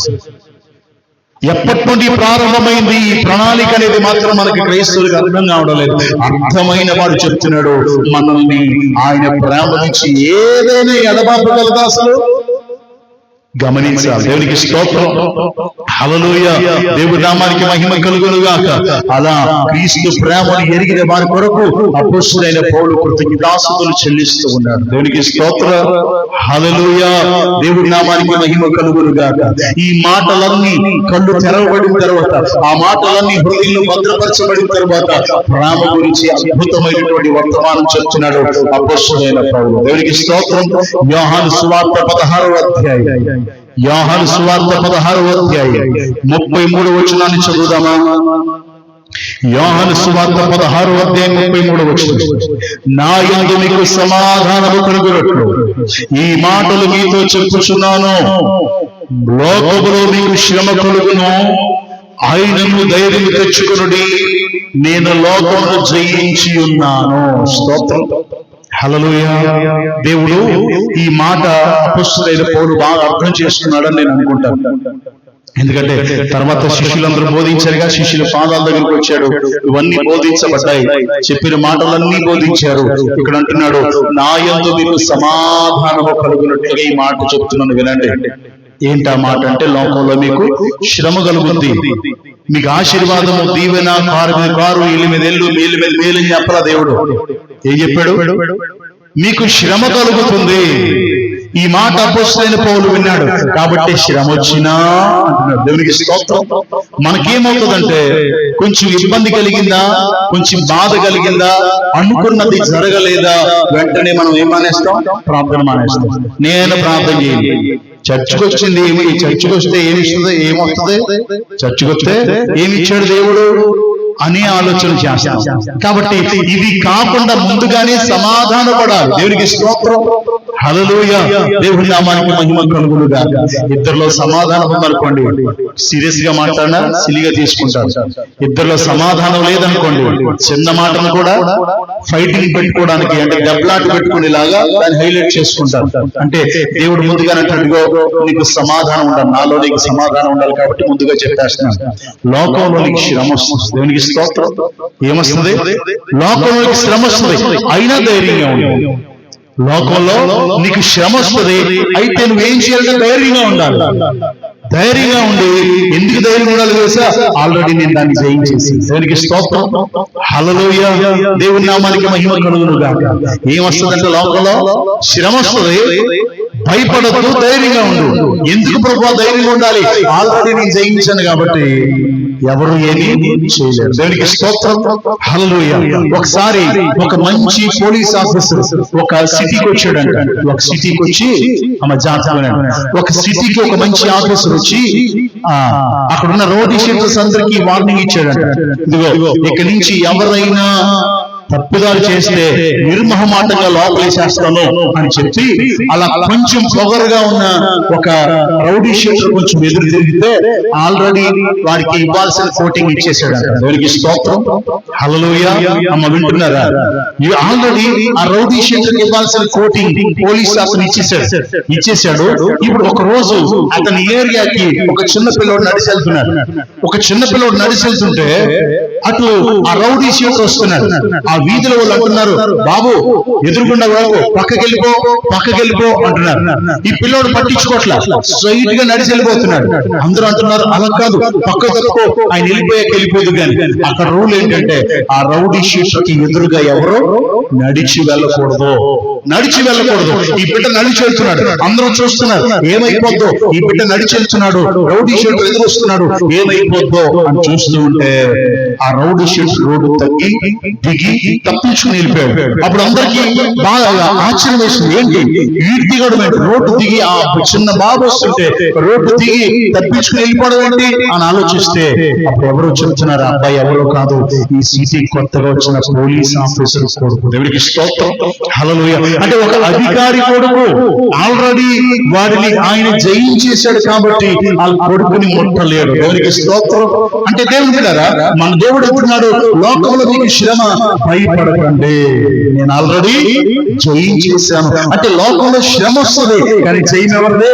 ఎప్పటి నుండి ప్రారంభమైంది ఈ ప్రణాళిక అనేది మాత్రం మనకి క్రైస్తవులకు అర్థం కావడం లేదు. అర్థమైన వాడు చెప్తున్నాడు, మనల్ని ఆయన ప్రేమ నుంచి ఏదైనా ఎడబాపగలదా? అసలు గమనించాలి. దేవునికి స్తోత్రం. హల్లెలూయా. దేవుడి నామానికి మహిమ కలుగును గాక. అలా క్రీస్తు ప్రేమను ఎరిగిన వారి కొరకు అపోస్తలుడైన పౌలు కృతజ్ఞతాస్తుతులు చెల్లిస్తూ ఉన్నాడు. దేవునికి స్తోత్రం. హల్లెలూయా. దేవుడి నామానికి మహిమ కలుగును గాక. ఈ మాటలన్నీ కళ్ళు తెరవబడిన తర్వాత, ఆ మాటలన్నీ హృదయంలో భద్రపరచబడిన తర్వాత ప్రేమ గురించి అద్భుతమైనటువంటి వర్తమానం చెప్తున్నాడు అపోస్తలుడైన పౌలు. దేవునికి స్తోత్రం. యోహాను సువార్త 16వ అధ్యాయం. యోహాను సువార్త 16వ అధ్యాయం 33వ వచనాన్ని చదువుదామా? యోహాను సువార్త 16వ అధ్యాయం 33వ వచనం. నా యందు మీకు సమాధానము కలుగునట్లు ఈ మాటలు మీతో చెప్పుచున్నాను. లోకములో మీకు శ్రమ కలుగును, ఆయనను ధైర్యం తెచ్చుకొనుడి, నేను లోకమును జయించి ఉన్నాను. స్తోత్రం. హల్లెలూయా. దేవుడు ఈ మాట అపోస్తలుడైన పౌలు బాగా అర్థం చేసుకున్నాడని నేను అనుకుంటాను. ఎందుకంటే తర్వాత శిష్యులందరూ బోధించారుగా, శిష్యుల పాదాల దగ్గరికి వచ్చాడు, ఇవన్నీ బోధించబడ్డాయి, చెప్పిన మాటలన్నీ బోధించారు. ఇక్కడ అంటున్నాడు, నా యందు మీకు సమాధానము కలుగునట్లుగా ఈ మాట చెప్తున్నాను వినండి. ఏంటా మాట అంటే, లోకంలో మీకు శ్రమ కలుగుతుంది, మీకు ఆశీర్వాదము దీవెన కారు ఇల్లు మీద ఎల్లు మేలు మీద మేలని చెప్పరా దేవుడు. ఏం చెప్పాడు? మీకు శ్రమ కలుగుతుంది. ఈ మాట అపోస్తలుడైన పౌలు విన్నాడు కాబట్టి శ్రమ వచ్చినా అంటున్నాడు. దేవునికి స్తోత్రం. మనకేమవుతుందంటే కొంచెం ఇబ్బంది కలిగిందా, కొంచెం బాధ కలిగిందా, అనుకున్నది జరగలేదా, వెంటనే మనం ఏం మానేస్తాం? ప్రార్థన మానేస్తాం. నేను ప్రార్థన చేయండి. చర్చికి వచ్చింది ఏమి? చర్చికి వస్తే ఏమిస్తుంది? ఏమొస్తుంది? చర్చికి వస్తే ఏమిచ్చాడు దేవుడు అని ఆలోచన చేస్తాం. కాబట్టి ఇది కాకుండా ముందుగానే సమాధాన పడాలి. దేవునికి స్తోత్రం. హల్లెలూయా. దేవుని నామానికి మహిమ కలుగును గాక. ఇద్దరిలో సమాధానం ఉందనుకోండి, సీరియస్ గా మాట్లాడినా సిలిగా తీసుకుంటారు. ఇద్దరిలో సమాధానం లేదనుకోండి, చిన్న మాటను కూడా ఫైటింగ్ పెట్టుకోవడానికి, అంటే దెబ్బలాట పెట్టుకునేలాగా దాన్ని హైలైట్ చేసుకుంటారు. అంటే దేవుడు ముందుగానే అంటాడుగో నీకు సమాధానం ఉండాలి, నాలో నీకు సమాధానం ఉండాలి కాబట్టి ముందుగా చెప్పేస్తున్నాను. లోకంలో నీకు శ్రమ వస్తుంది. దేవునికి స్తోత్రం. ఏమొస్తుంది? లోకంలో నీకు శ్రమ వస్తుంది, అయినా ధైర్యంగా ఉంది. లోకంలో నీకు శ్రమ వస్తుంది, అయితే నువ్వేం చేయాలంటే ధైర్యంగా ఉండాలి. ధైర్యంగా ఉండి, ఎందుకు ధైర్యం ఉండాలి తెలుసా? ఆల్రెడీ నేను దాన్ని జయించేసి. దేవునికి స్తోత్రం, హల్లెలూయా. దేవుని నామానికి మహిమ కలుగును గాక. ఏం వస్తుందంటే లోకంలో శ్రమ వస్తుంది, భయపడద్దు, ధైర్యంగా ఉండు. ఎందుకు ప్రభువా ధైర్యంగా ఉండాలి? ఆల్రెడీ నేను జయించాను కాబట్టి ఎవరు ఏమీ చేయలేరు. దేవునికి స్తోత్రం, హల్లెలూయా. ఒకసారి ఒక మంచి పోలీస్ ఆఫీసర్ ఒక సిటీకి వచ్చాడంట. ఒక సిటీకి వచ్చి ఒక సిటీకి ఒక మంచి ఆఫీసర్ వచ్చి అక్కడ ఉన్న రోడ్ షీటర్స్ అందరికీ వార్నింగ్ ఇచ్చాడంట. ఇదిగో ఇక్కడి నుంచి ఎవరైనా తప్పుదారు చేస్తే నిర్మహమాటంగా లోపలేసేస్తాను అని చెప్పి అలా కొంచెం పొగరుగా ఉన్న ఒక రౌడీ షీటర్ కొంచెం ఎదురు తిరిగితే ఆల్రెడీ వాడికి ఇవ్వాల్సిన కోటింగ్ ఇచ్చేసాడు. దేవునికి స్తోత్రం, హల్లెలూయా. అమ్మ వింటున్నారా? ఆల్రెడీ ఆ రౌడీ షీటర్ ఇవ్వాల్సిన కోటింగ్ పోలీస్ అతను ఇచ్చేసాడు. ఇప్పుడు ఒక రోజు అతని ఏరియాకి ఒక చిన్న పిల్లోడు నడిచి వెళ్తున్నాడు. ఒక చిన్న పిల్లోడు నడిచి వెళ్తుంటే అటు ఆ రౌడీ షీటర్ వస్తున్నాడు. ఆ వీధిలో వాళ్ళు అంటున్నారు, బాబు ఎదురుగుండా పక్కకెళ్ళిపో అంటున్నారు. ఈ పిల్లోడు పట్టించుకోవట్లా, స్ట్రైట్ గా నడిచి వెళ్ళిపోతున్నాడు. అందరూ అంటున్నారు, అలా కాదు, పక్క తక్కువ, ఆయన వెళ్ళిపోదు. కానీ అక్కడ రూల్ ఏంటంటే ఆ రౌడీ షీటర్ కి ఎదురుగా ఎవరో నడిచి వెళ్ళకూడదు. ఈ బిడ్డ నడిచి వెళ్తున్నాడు, అందరూ చూస్తున్నారు, ఏమైపోద్దో, ఈ బిడ్డ నడిచి వెళ్తున్నాడు, రౌడీ షీటర్ ఎదురు వస్తున్నాడు, ఏమైపోద్దో అని చూస్తూ ఉంటే ఆ రౌడీ షీటర్ రోడ్డు తగ్గి దిగి తప్పించుకుని వెళ్ళిపోయాడు. అప్పుడు అందరికీ బాగా ఆశ్చర్యం వేసింది, ఏంటి వీడి దిగడం ఏంటి, రోడ్డు దిగి ఆ చిన్న బాబు వస్తుంటే రోడ్డు దిగి తప్పించుకుని వెళ్ళిపోవడం ఏంటి అని ఆలోచిస్తే అప్పుడు ఎవరు చెప్తున్నారు, అబ్బాయి ఎవరో కాదు, ఈ సిటీకి కొత్తగా వచ్చిన పోలీస్ ఆఫీసర్ కొడుకు. దేవుడికి స్తోత్రం, హల్లెలూయా. అంటే ఒక అధికారి కొడుకు ఆల్రెడీ వాడిని ఆయన జయించేశాడు కాబట్టి వాళ్ళ కొడుకుని ముట్టలేడు. దేవునికి స్తోత్రం. అంటే దేవుడు బిడ్డలారా, మన దేవుడు ఎప్పుడున్నాడు, లోకంలో మీకు శ్రమ, భయపడకండి, నేను ఆల్రెడీ జయించేశాను. అంటే లోకంలో శ్రమ వస్తుంది, కానీ జయం ఎవరిదే?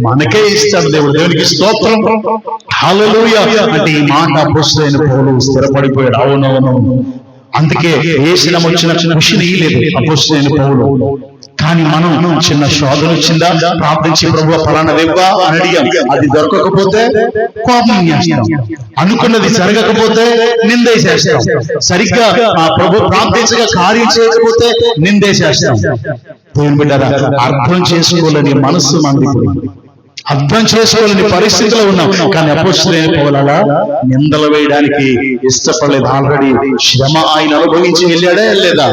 మనకే ఇస్తాడు దేవుడు. దేవునికి స్తోత్రం, హల్లెలూయా. అంటే ఈ మాట అపొస్తలుడైన పౌలు స్థిరపడిపోయాడు. అవునవును, అందుకే ఏ శ్రమ వచ్చిన ఖుషిని లేదు అపొస్తలుడైన పౌలు. కానీ మనం చిన్న శోధన వచ్చిందా, ప్రార్థించి ప్రభువా ఫలానా ఇవ్వా అని అడిగాం, అది దొరకకపోతే కోపం చేస్తాం, అనుకున్నది జరగకపోతే నిందేసేస్తాం, సరిగ్గా ఆ ప్రభు ప్రార్థించగా కార్యం చేయకపోతే నిందేసేస్తాం. దేవుని బిడ్డలారా, అర్థం చేసుకోలేని మనస్సు మంది, అర్థం చేసుకోలేని పరిస్థితిలో ఉన్నాం. కానీ అపొస్తలుడైన పౌలు అలా నిందలు వేయడానికి ఇష్టపడలేదు. ఆల్రెడీ శ్రమ ఆయన అనుభవించి వెళ్ళాడా లేదా?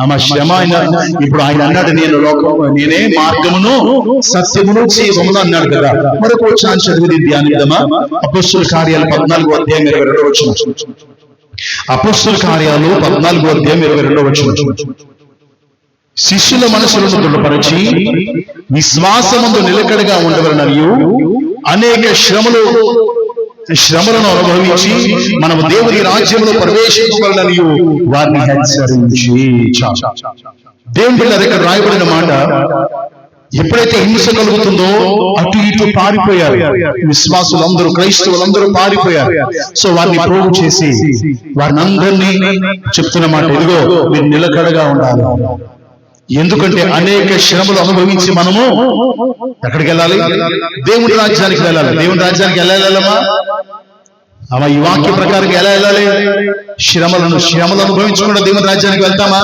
ఆమె శ్రమ ఆయన, ఇప్పుడు ఆయన అన్నాడు, నేనే మార్గమును సత్యమును జీవమును అన్నాడు కదా. మరొక వచనం చదివి ధ్యానిద్దామా? అపొస్తలుల కార్యాలు 14వ అధ్యాయం 22వ వచనం. అపొస్తలుల కార్యాలు 14వ అధ్యాయం 22వ వచనం. శిష్యుల మనసులను దృఢపరచి విశ్వాసమందు నిలకడగా ఉండవలననియు అనేక శ్రమలను అనుభవించి మనము దేవుని రాజ్యంలో ప్రవేశించవలననియు వారిని హెచ్చరించి. దేవుని బిడ్డలారా, ఇక్కడ రాయబడిన మాట, ఎప్పుడైతే హింస కలుగుతుందో అటు ఇటు పారిపోయారు విశ్వాసులందరూ, క్రైస్తవులందరూ పారిపోయారు. సో వారిని ప్రోగు చేసి వారిని అందరినీ చెప్తున్న మాట, ఇదిగో మీరు నిలకడగా ఉండాలి. ఎందుకంటే అనేక శ్రమలు అనుభవించి మనము ఎక్కడికి వెళ్ళాలి? దేవుడి రాజ్యానికి వెళ్ళాలి. దేవుడి రాజ్యానికి ఎలా వెళ్ళాలమ్మా? అమ్మా, ఈ వాక్య ప్రకారం ఎలా వెళ్ళాలి? శ్రమలు అనుభవించకుండా దేవుని రాజ్యానికి వెళ్తామా?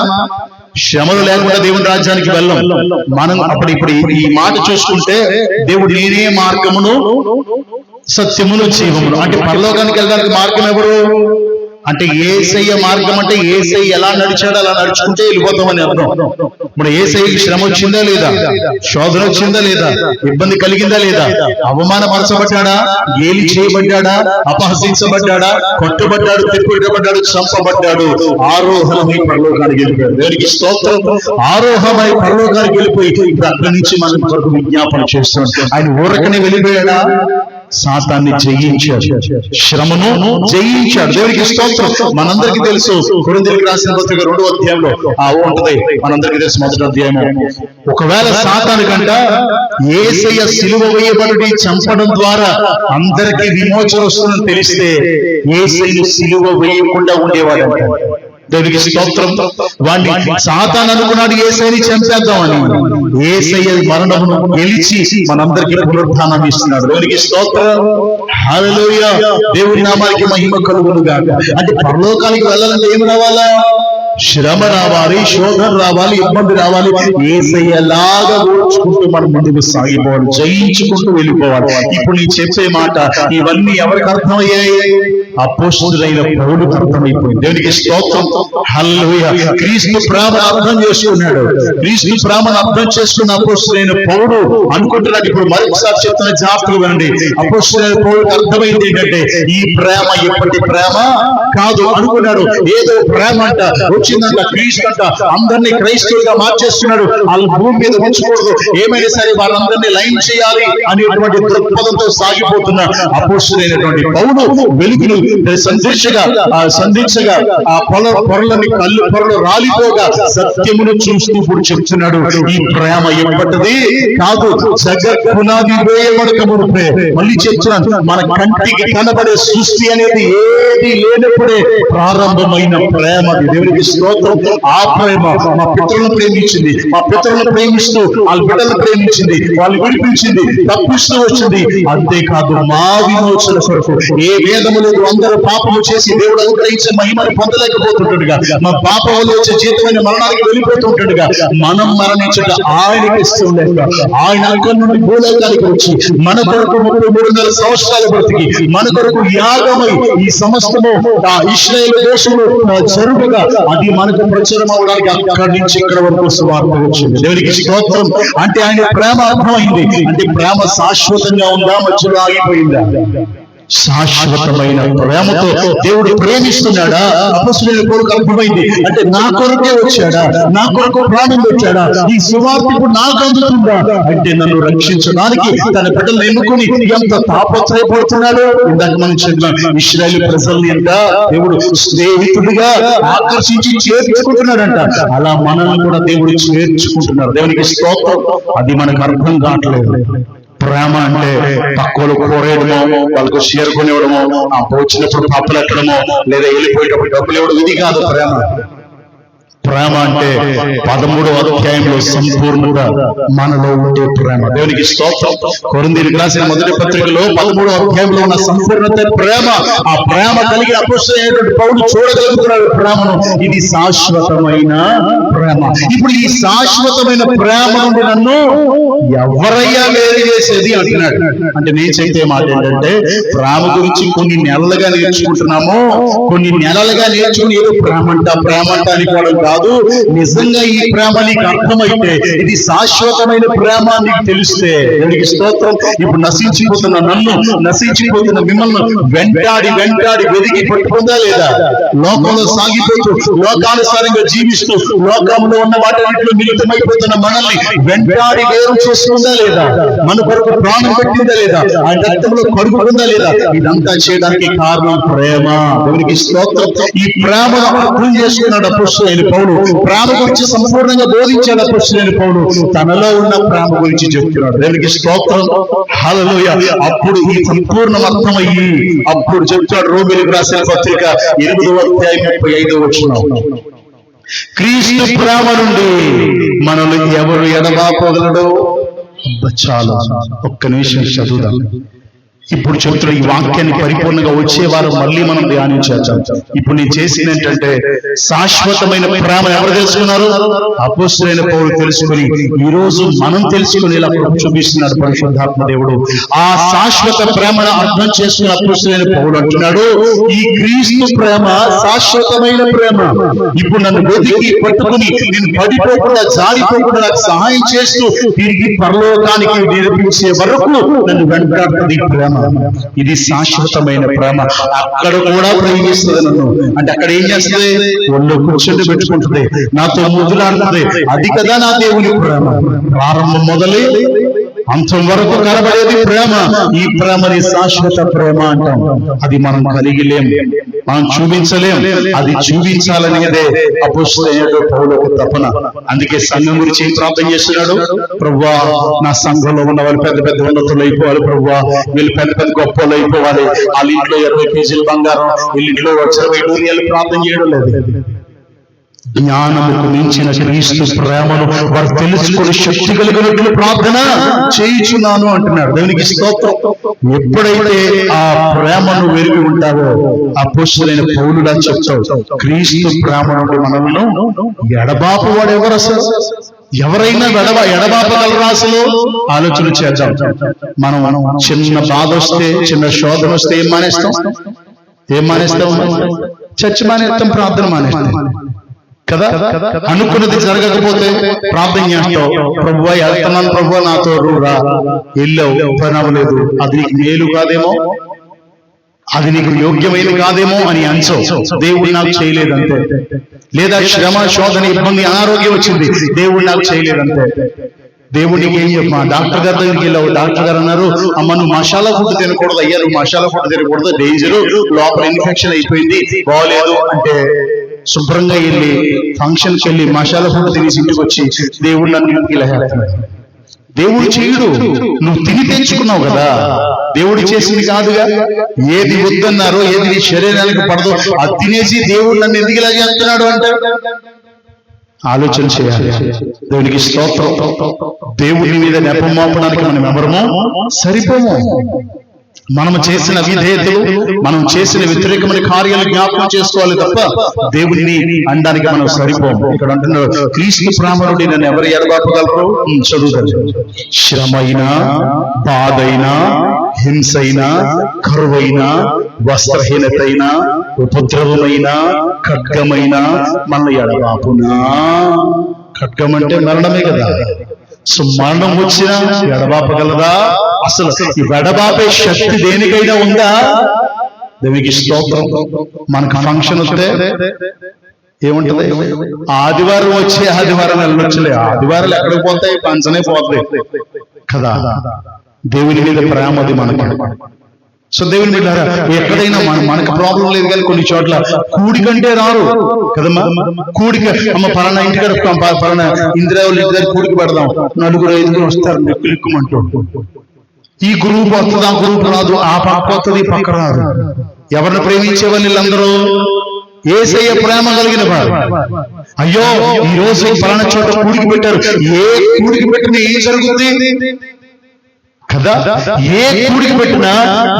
శ్రమలు లేకుండా దేవుని రాజ్యానికి వెళ్ళం మనం. ఇప్పుడు ఈ మాట చూసుకుంటే దేవుడు నేనే మార్గమును సత్యమును జీవమును, అంటే పరలోకానికి వెళ్ళడానికి మార్గం ఎవరు అంటే యేసయ్య మార్గం. అంటే యేసయ్య ఎలా నడిచాడో అలా నడుచుకుంటే వెళ్ళిపోతామని అర్థం. ఇప్పుడు యేసయ్యకి శ్రమ వచ్చిందా లేదా? శోధన వచ్చిందా లేదా? ఇబ్బంది కలిగిందా లేదా? అవమానపరచబడ్డాడా? గేలి చేయబడ్డాడా? అపహసించబడ్డాడా? కొట్టుబడ్డాడు, తిప్పిబడ్డాడు, చంపబడ్డాడు, ఆరోహణమై పరలోకానికి వెళ్ళిపోయాడు. దేవునికి స్తోత్రం. ఆరోహమై పరలోకానికి వెళ్ళిపోయి ఇప్పుడు అక్కడి నుంచి మనం కొరకు విజ్ఞాపన చేస్తున్నాం. ఆయన ఊరకనే వెళ్ళిపోయాడా? సాతాన్ని జయించాడు, శ్రమను జయించాడు. దేవునికి స్తోత్రం. మనందరికీ తెలుసు, కొరింథీయులకు రాసిన పత్రిక 2వ అధ్యాయంలో ఉంటది, మనందరికీ తెలుసు 1వ అధ్యాయం. ఒకవేళ సాతాను కంట యేసయ్య సిలువ వేయబడి చంపడం ద్వారా అందరికీ విమోచన వస్తుందని తెలిస్తే యేసయ్య సిలువ వేయకుండా ఉండేవాడంట. దేవునికి స్తోత్రం. వాడిని సాతాను అనుకున్నాడు యేసయ్యని చంపేద్దామని. యేసయ్య మరణమును గెలిచి మనందరికీ పునరుద్ధానం ఇస్తున్నాడు. దేవునికి స్తోత్రం. హల్లెలూయా. దేవుని నామానికి మహిమ కలుగును గాక. అంటే పరలోకానికి వెళ్ళాలంటే ఏమి రావాలా? శ్రమ రావాలి, శోధన రావాలి, ఇబ్బంది రావాలి. యేసయ్యలాగా ఓర్చుకుంటూ మనం ముందుకు సాగిపోవాలి, జయించుకుంటూ వెళ్ళిపోవాలి. ఇప్పుడు నీ చెప్పే మాట ఇవన్నీ ఎవరికి అర్థమయ్యాయి? అపోస్తలుడైన పౌలుకు అర్థమైపోయింది. దేవునికి స్తోత్రం. హల్లెలూయా. క్రీస్తు ప్రేమను అర్థం చేసుకున్నాడు. క్రీస్తు ప్రేమను అర్థం చేసుకున్న అపోస్తలుడైన పౌలు అనుకుంటున్నాడు. ఇప్పుడు మరొకసారి చెప్తున్న జాగ్రత్తగా వినండి. అపోస్తలుడైన పౌలుకు అర్థమైంది ఏంటంటే ఈ ప్రేమ ఎప్పటి ప్రేమ కాదు అనుకున్నాడు. ఏదో ప్రేమ అంట వచ్చిందంట, క్రీస్తు అంట అందరినీ క్రైస్తవులుగా మార్చేస్తున్నాడు. వాళ్ళ భూమి మీద ఉంచకూడదు, ఏమైనా సరే వాళ్ళందరినీ లైన్ చేయాలి అనేటువంటి దృక్పథంతో సాగిపోతున్న అపోస్తలుడైనటువంటి పౌలు వెలుగును సంధించగా ఆ పొరలని కళ్ళు పొరలు రాలిపోగా సత్యమును చూస్తూ ఇప్పుడు చెప్తున్నాడు. ఈ ప్రేమ ఎప్పటిది కాదు, జగత్ పునాది వేయబడక మునుపే. మళ్ళీ చెప్తున్నాను, మన కంటికి కనబడే సృష్టి అనేది ఏది లేనప్పుడే ప్రారంభమైన ప్రేమ. దేవునికి స్తోత్రం. ఆ ప్రేమ మా పితరులను ప్రేమించింది, మా పితరులను ప్రేమిస్తూ వాళ్ళ బిడ్డలను ప్రేమించింది, వాళ్ళు విడిపించింది, తప్పిస్తూ వచ్చింది. అంతేకాదు మా విమోచన కొరకు ఏ వేదము లేదు. అందరూ పాపము చేసి దేవుడు అనుగ్రహించే మహిమను పొందలేకపోతుంటాడుగా, మా పాపం వల్ల వచ్చే జీతమైన మరణానికి వెళ్ళిపోతుంటాడుగా, మనం మరణించట ఆయనకి ఇష్టం లేక ఆయన అక్కడి నుండి భూలోకానికి వచ్చి మన కొరకు 33 సంవత్సరాలు బ్రతికి మన కొరకు యాగమై ఈ సమస్తము ఆ ఇశ్రాయేలు దేశంలో జరుగుగా అది మనకు ప్రచురం అవడానికి అక్కడి నుంచి ఇక్కడ వరకు సువార్త వచ్చింది. దేవునికి స్తోత్రం. అంటే ఆయన ప్రేమ అర్థమైంది. అంటే ప్రేమ శాశ్వతంగా ఉందా, మధ్యలో ఆగిపోయిందా? శాశ్వతమైన ప్రేమతో దేవుడు ప్రేమిస్తున్నాడా? అపోస్తలుల కొరకు అర్థమైంది. అంటే నా కొరకే వచ్చాడా, నా కొరకు ప్రాణం పెట్టాడా, ఈ సువార్త ఇప్పుడు నాకు అందుతుందా అంటే నన్ను రక్షించడానికి తన బిడ్డలను ఎన్నుకొని ఎంత తాపత్రయపడుతున్నాడు. ఇందాక మనం చెప్పిన ఇశ్రాయేలు ప్రజల్ని ఎంత దేవుడు స్నేహితుడిగా ఆకర్షించి చేర్చుకుంటున్నాడంట. అలా మనల్ని కూడా దేవుడు చేర్చుకుంటున్నాడు. దేవునికి స్తోత్రం. అది మనకు అర్థం కావట్లేదు. ప్రేమ అంటే తక్కువలో కోరేయడమో, వాళ్ళకు చేరుకునేవడమో, ఆ వచ్చినప్పుడు పప్పులు ఎట్టడమో, లేదా వెళ్ళిపోయేటప్పుడు డబ్బులు ఇవ్వడం, ఇది కాదు ప్రేమ. ప్రేమ అంటే 13వ అధ్యాయంలో సంపూర్ణంగా మనలో ఉండే ప్రేమ. దేవునికి స్తోత్రం. కొరింథీయులకు రాసిన మొదటి పత్రికలో 13వ అధ్యాయంలో ఉన్న సంపూర్ణత ప్రేమ. ఆ ప్రేమ కలిగిన అపోస్తలుడైనటువంటి పౌలు చూడగలుగుతున్నాడు ప్రేమను. ఇది శాశ్వతమైన ప్రేమ. ఇప్పుడు ఈ శాశ్వతమైన ప్రేమ నుండి నన్ను ఎవరయ్యా వేరు చేసేది అంటున్నాడు. అంటే నేను చెప్పే మాట ఏంటంటే ప్రేమ గురించి కొన్ని నెలలుగా నేర్చుకుంటున్నాము, కొన్ని నెలలుగా నేర్చుకుని ఏదో ప్రేమ అంట అనుకోవడం కాదు. నిజంగా ఈ ప్రేమ నీకు అర్థమైతే, ఇది శాశ్వతమైన ప్రేమ నీకు తెలిస్తే, దేవునికి స్తోత్రం. ఇప్పుడు నశించిపోతున్న నన్ను, నశించిపోతున్న మిమ్మల్ని వెంటాడి వెదికి పట్టుకుందా లేదా? లోకంలో సాగిపోతూ లోకానుసారంగా జీవిస్తూ లోకంలో ఉన్న వాటిలో మిళితమైపోతున్న మనల్ని వెంటాడి వేరు చేస్తుందా లేదా? మన కొరకు ప్రాణం పెట్టిందా లేదా? ఆ రక్తంలో కడుగుతుందా లేదా? ఇదంతా చేయడానికి కారణం ప్రేమ. దేవునికి స్తోత్రం. ఈ ప్రేమను అర్థం చేసుకున్నాడు అపోస్తలుడైన పౌలు. ప్రేమ గురించి సంపూర్ణంగా బోధించాడు అపోస్తలుడైన పౌలు. తనలో ఉన్న ప్రేమ గురించి చెప్తున్నాడు. దేవునికి స్తోత్రం. హల్లెలూయా. అప్పుడు ఈ సంపూర్ణం అర్థమయ్యి అప్పుడు చెప్తాడు. రోమీయులకు రాసిన పత్రిక 8వ అధ్యాయం 35వ వచనం. క్రీస్తు ప్రేమ నుండి మనల్ని ఎవరు ఎడబాపగలడు? చాలా ఒక్క నిమిషం చదువుదాం. ఇప్పుడు చెప్తున్న ఈ వాక్యాన్ని పరిపూర్ణంగా వచ్చే వారం మళ్ళీ మనం ధ్యానించాం. ఇప్పుడు నేను చేసింది ఏంటంటే శాశ్వతమైన ప్రేమ ఎవరు తెలుసుకున్నారు? అపోస్తలుడైన పౌలు తెలుసుకుని ఈ రోజు మనం తెలుసుకునేలా చూపిస్తున్నాడు పరిశుద్ధాత్మ దేవుడు. ఆ శాశ్వత ప్రేమను అర్థం చేసుకున్న అపోస్తలుడైన పౌలు అంటున్నాడు, ఈ క్రీస్తు ప్రేమ శాశ్వతమైన ప్రేమ. ఇప్పుడు నన్ను వెతికి పట్టుకుని నేను పడిపోకుండా జారిపోకుండా నాకు సహాయం చేస్తూ తిరిగి పరలోకానికి నేర్పించే వరకు నన్ను వెంటాడుతుంది ప్రేమ. ఇది శాశ్వతమైన ప్రేమ. అక్కడ కూడా ప్రేమిస్తుంది నన్ను. అంటే అక్కడ ఏం చేస్తుంది? ఒళ్ళు కూర్చొని పెట్టుకుంటుంది, నాతో ముద్దులాడుతుంది. అది కదా నా దేవుని ప్రేమ. ప్రారంభం మొదలై అంతం వరకు కనబడేది ప్రేమ. ఈ ప్రేమని శాశ్వత ప్రేమ అంటాం. అది మనం కలిగిలేం, మనం చూపించలేం. అది చూపించాలనేదే అపోస్తలుడైన పౌలు తపన. అందుకే సంఘం గురించి ప్రార్థన చేస్తున్నాడు. ప్రభువా, నా సంఘంలో ఉన్న వాళ్ళు పెద్ద పెద్ద ఉన్నతులు అయిపోవాలి. ప్రభువా, వీళ్ళు పెద్ద పెద్ద గొప్పలు అయిపోవాలి. వాళ్ళ ఇంట్లో 20 కేజీలు బంగారం, వీళ్ళ ఇంట్లో 20 ప్రార్థన చేయడం లేదు. జ్ఞానముకు మించిన క్రీస్తు ప్రేమను వారు తెలుసుకుని శక్తి కలిగినట్లు ప్రార్థన చేయుచున్నాను అంటున్నాడు. దేవునికి స్తోత్రం. ఎప్పుడైతే ఆ ప్రేమను వెరిగి ఉంటావో అపోస్తలుడైన పౌలులా చెప్తావు, క్రీస్తు ప్రేమ నుండి మనల్ని ఎడబాపు వాడు ఎవరు? అసలు ఎవరైనా ఎడబాపగలరా? అసలు ఆలోచన చేద్దాం. మనం చిన్న బాధ వస్తే, చిన్న శోధన వస్తే ఏం మానేస్తాం? చర్చ మానేస్తాం, ప్రార్థన మానేస్తాం కదా. అనుకున్నది జరగకపోతే ప్రార్థన చేస్తావు, ప్రభువా వెళ్తున్నాను, ప్రభువా నాతో రా, వెళ్ళావు, పని అవ్వలేదు, అది నీకు మేలు కాదేమో, అది నీకు యోగ్యమైనది కాదేమో అని అంచవు. దేవుడు నాకు చేయలేదంతే. లేదా శ్రమ, శోధన, ఇబ్బంది, అనారోగ్యం వచ్చింది, దేవుడు నాకు చేయలేదంతే. దేవుడికి ఏం చెప్పమా? డాక్టర్ గారి దగ్గరికి వెళ్ళావు, డాక్టర్ గారు అన్నారు, అమ్మ నువ్వు మసాలా ఫుడ్ తినకూడదు, అయ్యా నువ్వు మసాలా ఫుడ్ తినకూడదు, డేంజరు, లోపల ఇన్ఫెక్షన్ అయిపోయింది, బాగోలేదు అంటే శుభ్రంగా వెళ్ళి ఫంక్షన్కి వెళ్ళి మసాలా ఫుడ్ తినేసి ఇంటికి వచ్చి దేవుడు నన్ను ఇలా చేస్తున్నాడు. దేవుడు చేయుడు, నువ్వు తిని తెచ్చుకున్నావు కదా, దేవుడు చేసింది కాదుగా. ఏది వద్దన్నారో, ఏది నీ శరీరానికి పడదో అది తినేసి దేవుడు నన్ను ఎందుకు ఇలా చేస్తున్నాడు అంటే ఆలోచన చేయాలి. దేవునికి స్తోత్రం. దేవుడి మీద నెపం మోపడానికి మనం ఎవరమో సరిపోము. మనం చేసిన విధేయతలు, మనం చేసిన వ్యతిరేకమైన కార్యాలు జ్ఞాపకం చేసుకోవాలి తప్ప దేవుడిని అనడానికి మనం సరిపోము. ఇక్కడ అంటున్నారు, క్రీస్తు ప్రేమ నుండి నన్ను ఎవరు ఎడబాపగలరు? చదువుతారు. శ్రమైనా, బాధైనా, హింసైనా, కరువైనా, వస్త్రహీనతైనా, ఉపద్రవమైన, ఖడ్గమైన మన ఎడబాపునా. ఖడ్గం అంటే మరణమే కదా. సో మరణం వచ్చినా ఎడబాపగలదా? అసలు ఈ ఎడబాపే శక్తి దేనికైనా ఉందా? దేవునికి స్తోత్రం. మనకు ఫంక్షన్ వస్తే ఏముంటది? ఆదివారం వచ్చి ఆదివారం వెళ్ళొచ్చులే, ఆదివారాలు ఎక్కడికి పోతాయి? పంచనే పోతాయి కదా. దేవుని మీద ప్రేమ అది మనకి. సో దేవుని బిడ్డారా, ఎక్కడైనా మనకు ప్రాబ్లం లేదు, కానీ కొన్ని చోట్ల కూడికంటే రారు కదమ్మా. కూడిక అమ్మ పలానా ఇంటికాడ పలానా ఇందిరావుల ఇంటి దగ్గర కూడికి పెడదాం, 4-5 వస్తారు ఎక్కుమంటూ. ఈ గ్రూప్ వస్తుంది, ఆ గ్రూప్ రాదు, ఆ పక్క వస్తుంది, ఈ పక్క రాదు. ఎవరిని ప్రేమించేవాళ్ళు వీళ్ళందరూ? యేసయ్య ప్రేమ కలిగిన వారు. అయ్యో ఈ రోజు పలానా చోట కూడికి పెట్టారు, ఏ కూడికి పెట్టినా ఏం జరుగుతుంది కదా. ఏ కూడికి పెట్టినా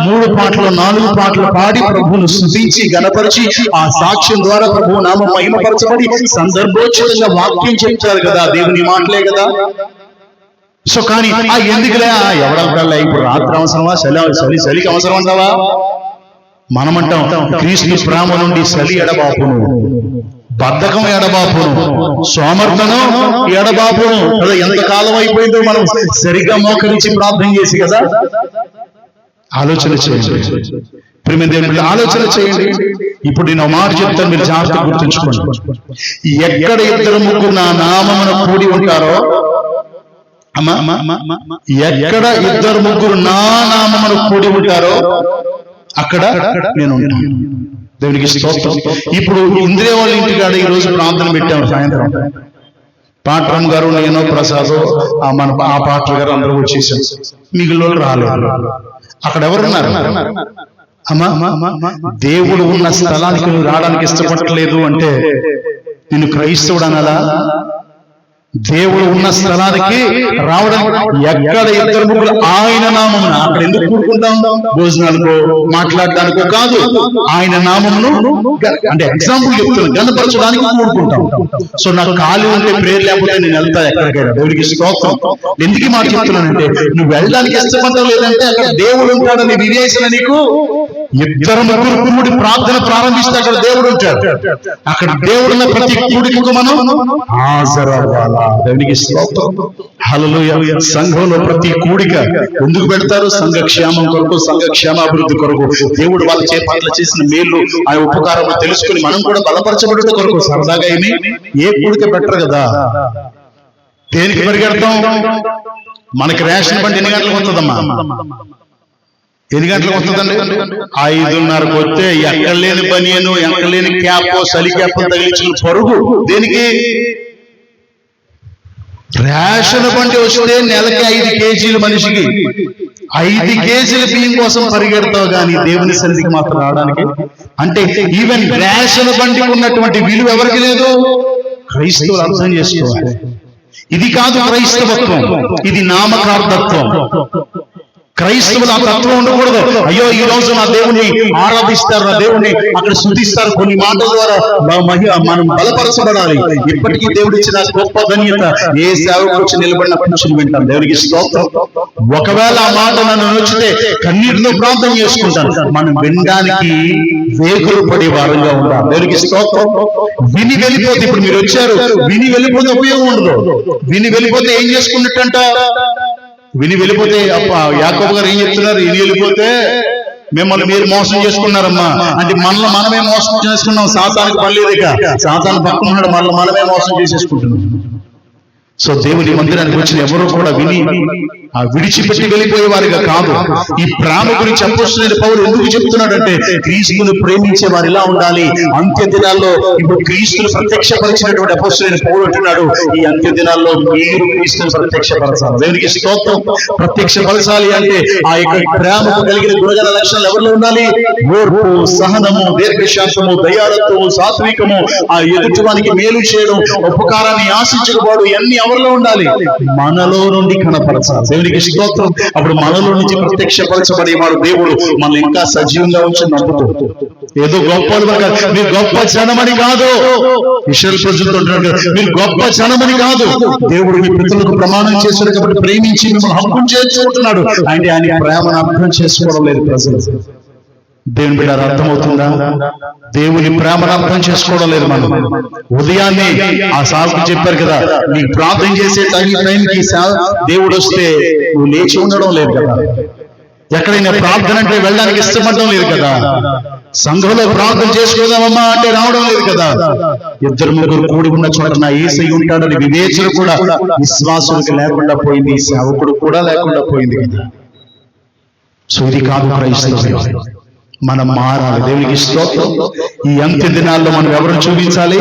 3 పాటలు 4 పాటలు పాడి ప్రభువును స్తుతించి గణపరిచి ఆ సాక్ష్యం ద్వారా ప్రభువు నామం మహిమపరచబడి సందర్భోచితంగా వాక్యం చెప్తారు కదా. దేవుని మాటలే కదా. సో కానీ ఎందుకులే ఎవడల్లా ఇప్పుడు రాత్రి అవసరమా, చలికి అవసరం అంటావా? మనమంటాం క్రీస్తు ప్రేమ నుండి చలి ఎడబాపును, బద్ధకం ఎడబాపును, సోమర్థనం ఎడబాపును కదా. ఎంత కాలం అయిపోయిందో మనం సరిగ్గా మోకరించి ప్రార్థన చేసి కదా. ఆలోచన చేయండి ప్రియమైన, ఆలోచన చేయండి. ఇప్పుడు నేను మాట చెప్తాను, మీరు జాగ్రత్తగా గుర్తుంచుకోండి. ఎక్కడ 2-3 నా నామమున కూడి ఉంటారో, ఎక్కడ 2-3 నా నామమున కూడి ఉంటారో అక్కడ నేను ఉంటాను. దేవునికి స్తోత్రం. ఇప్పుడు ఇంద్రియ వాళ్ళ ఇంటికాడ ఈ రోజు ప్రార్థన పెట్టాము సాయంత్రం. పాట్రం గారు, నేను, ప్రసాద్, ఆ పాట్ర గారు అందరూ వచ్చేసాం. మిగిలిన వాళ్ళు రాలేదు. అక్కడ ఎవరున్నారు? దేవుడు ఉన్న స్థలానికి నువ్వు రావడానికి ఇష్టపడలేదు అంటే నిన్ను క్రైస్తవుడు అనాలా? దేవుడు ఉన్న స్థలానికి రావడానికి ఎక్కడ 2-3 ఆయన నామమున, అక్కడ ఎందుకు కూడుకుంటాం? భోజనాలకో మాట్లాడడానికో కాదు, ఆయన నామమును అంటే ఎగ్జాంపుల్ చెప్తున్నాను, గణపరచడానికి కూడుకుంటాం. సో నాకు ఖాళీ ఉంటే ప్రేయర్ లేకపోతే నేను వెళ్తా ఎక్కడికైనా. దేవుడికి స్తోత్రం. ఎందుకు మాట చెప్తున్నానంటే, నువ్వు వెళ్ళడానికి ఇష్టపడటం లేదంటే అక్కడ దేవుడు ఉంటాడని వివేచన నీకు. 2-3 కూడి ప్రార్థన ప్రారంభిస్తే అక్కడ దేవుడు ఉంటాడు. అక్కడ దేవుడున్న ప్రతి కూడికకు మనం హాజరవ్వాలా. దేవునికి స్తోత్రం. హల్లెలూయా. సంఘంలో ప్రతి కూడిక ఎందుకు పెడతారు? సంఘ క్షేమం కొరకు, సంఘ క్షేమాభివృద్ధి కొరకు. దేవుడు వాళ్ళ పట్ల చేసిన మేలు, ఆ ఉపకారం తెలుసుకుని మనం కూడా బలపరచబడుట కొరకు. సరదాగా ఏ కూడిక పెట్టరు కదా. దేనికి పరిగెడతాం? మనకి రేషన్ బండి ఎన్ని గంటలకు వస్తుందమ్మా? ఎన్ని గంటలకు వస్తుందండి? 5:30కు వస్తే ఎక్కడ లేని బనియను, ఎక్కడ లేని క్యాప్, చలి క్యాప్ తగిలించిన పరుగు. దేనికి? రేషన్ బండి వస్తే నెలకి 5 కేజీలు మనిషికి 5 కేజీల బియ్యం కోసం పరిగెడతావు కానీ దేవుని సన్నిధికి మాత్రం రావడానికి. అంటే ఈవెన్ రేషన్ బండికి ఉన్నటువంటి విలువ ఎవరికి లేదు? క్రైస్తవులు అర్థం చేసుకోవాలి. ఇది కాదు క్రైస్తవత్వం, ఇది నామకార్థత్వం. క్రైస్తవులు ఆ తత్వం ఉండకూడదు. అయ్యో ఈ రోజు నా దేవుని ఆరాధిస్తారు, నా దేవుని అక్కడ స్తుతిస్తారు, కొన్ని మాటల ద్వారా మనం బలపరచబడాలి. ఇప్పటికీ దేవుడు ఇచ్చిన గొప్ప ధన్యత, ఏ సేవకు వచ్చి నిలబడిన కూర్చుని వింటాను. దేవునికి స్తోత్రం. ఒకవేళ ఆ మాట నన్ను నచ్చితే కన్నీటితో ప్రార్థన చేసుకుంటాను. మనం వినడానికి వేగులు పడే వారంగా ఉంటాం. దేవునికి స్తోత్రం. విని వెళ్ళిపోతే, ఇప్పుడు మీరు వచ్చారు, విని వెళ్ళిపోతే ఉపయోగం ఉండదు. విని వెళ్ళిపోతే ఏం చేసుకున్నట్టంట? విని వెళ్ళిపోతే యాకోబు గారు ఏం చెప్తున్నారు? విని వెళ్ళిపోతే మిమ్మల్ని మీరు మోసం చేసుకున్నారమ్మా అంటే మనమే మోసం చేసుకున్నాం. సాతానికి పర్లేదు, ఇక సాతాను పక్కన ఉన్నాడు, మనమే మోసం చేసేసుకుంటున్నాం. సో దేవుని మందిరానికి వచ్చిన ఎవరు కూడా విని విడిచిపెట్టి వెళ్ళిపోయే వారిగా కాదు. ఈ ప్రేమ గురించి అపోస్తలుడైన పౌలు ఎందుకు చెప్తున్నాడంటే, క్రీస్తును ప్రేమించే వారు ఇలా ఉండాలి. అంత్య దినాల్లో ఇప్పుడు క్రీస్తును ప్రత్యక్షపరిచినటువంటి అపోస్తలుడైన పౌలు అంటున్నాడు, ఈ అంత్య దినాల్లో మీరు క్రీస్తును ప్రత్యక్షపరచాలి. దేవునికి స్తోత్రం. ప్రత్యక్షపరచాలి అంటే ఆ యొక్క ప్రేమకు కలిగిన గుణగణ లక్షణాలు ఎవరిలో ఉండాలి? ఓర్పు, సహనము, దీర్ఘశాంతము, దయాళత్వము, సాత్వికము, ఆ ఎదుటివానికి మేలు చేయడం, ఉపకారాన్ని ఆశించకపోవడం, ఇవన్నీ ఎవరిలో ఉండాలి? మనలో నుండి కనపరచాలి. దేవునికి స్తోత్రం. అప్పుడు మనలో నుంచి ప్రత్యక్షపరచబడేవాడు దేవుడు మనం ఇంకా సజీవంగా ఉంచి నమ్ముతూ, ఏదో గొప్ప మీరు గొప్ప జనమని కాదు, ఇశ్రాయేలు ప్రజలతో మీరు గొప్ప జనమని కాదు, దేవుడు మీ పితరులకు ప్రమాణం చేశాడు కాబట్టి ప్రేమించి మిమ్మల్ని హక్కును చేసుకుంటున్నాడు. అంటే ఆయన ప్రేమను అర్థం చేసుకోవడం లేదు ప్రజలు. దేవుని బిడ్డ అర్థమవుతుందా? దేవుని ప్రేమను అర్థం చేసుకోవడం లేదు మనం. ఉదయాన్నే ఆ సాగుకు చెప్పారు కదా, నీకు ప్రార్థన చేసే టైంకి దేవుడు వస్తే నువ్వు లేచి ఉండడం లేదు కదా. ఎక్కడైనా ప్రార్థన అంటే వెళ్ళడానికి ఇష్టపడడం లేదు కదా. సంఘంలో ప్రార్థన చేసుకోదామమ్మా అంటే రావడం లేదు కదా. ఇద్దరు ముగ్గురు కూడి ఉన్న చోట నా యేసయ్య ఉంటాడని వివేచన కూడా విశ్వాసులకు లేకుండా పోయింది, సేవకుడు కూడా లేకుండా పోయింది కదా. సో ఇది కాదు క్రైస్తవం. మనం మారాలి. దేవునికి స్తోత్రం. ఈ అంత్య దినాల్లో మనం ఎవరిని చూపించాలి?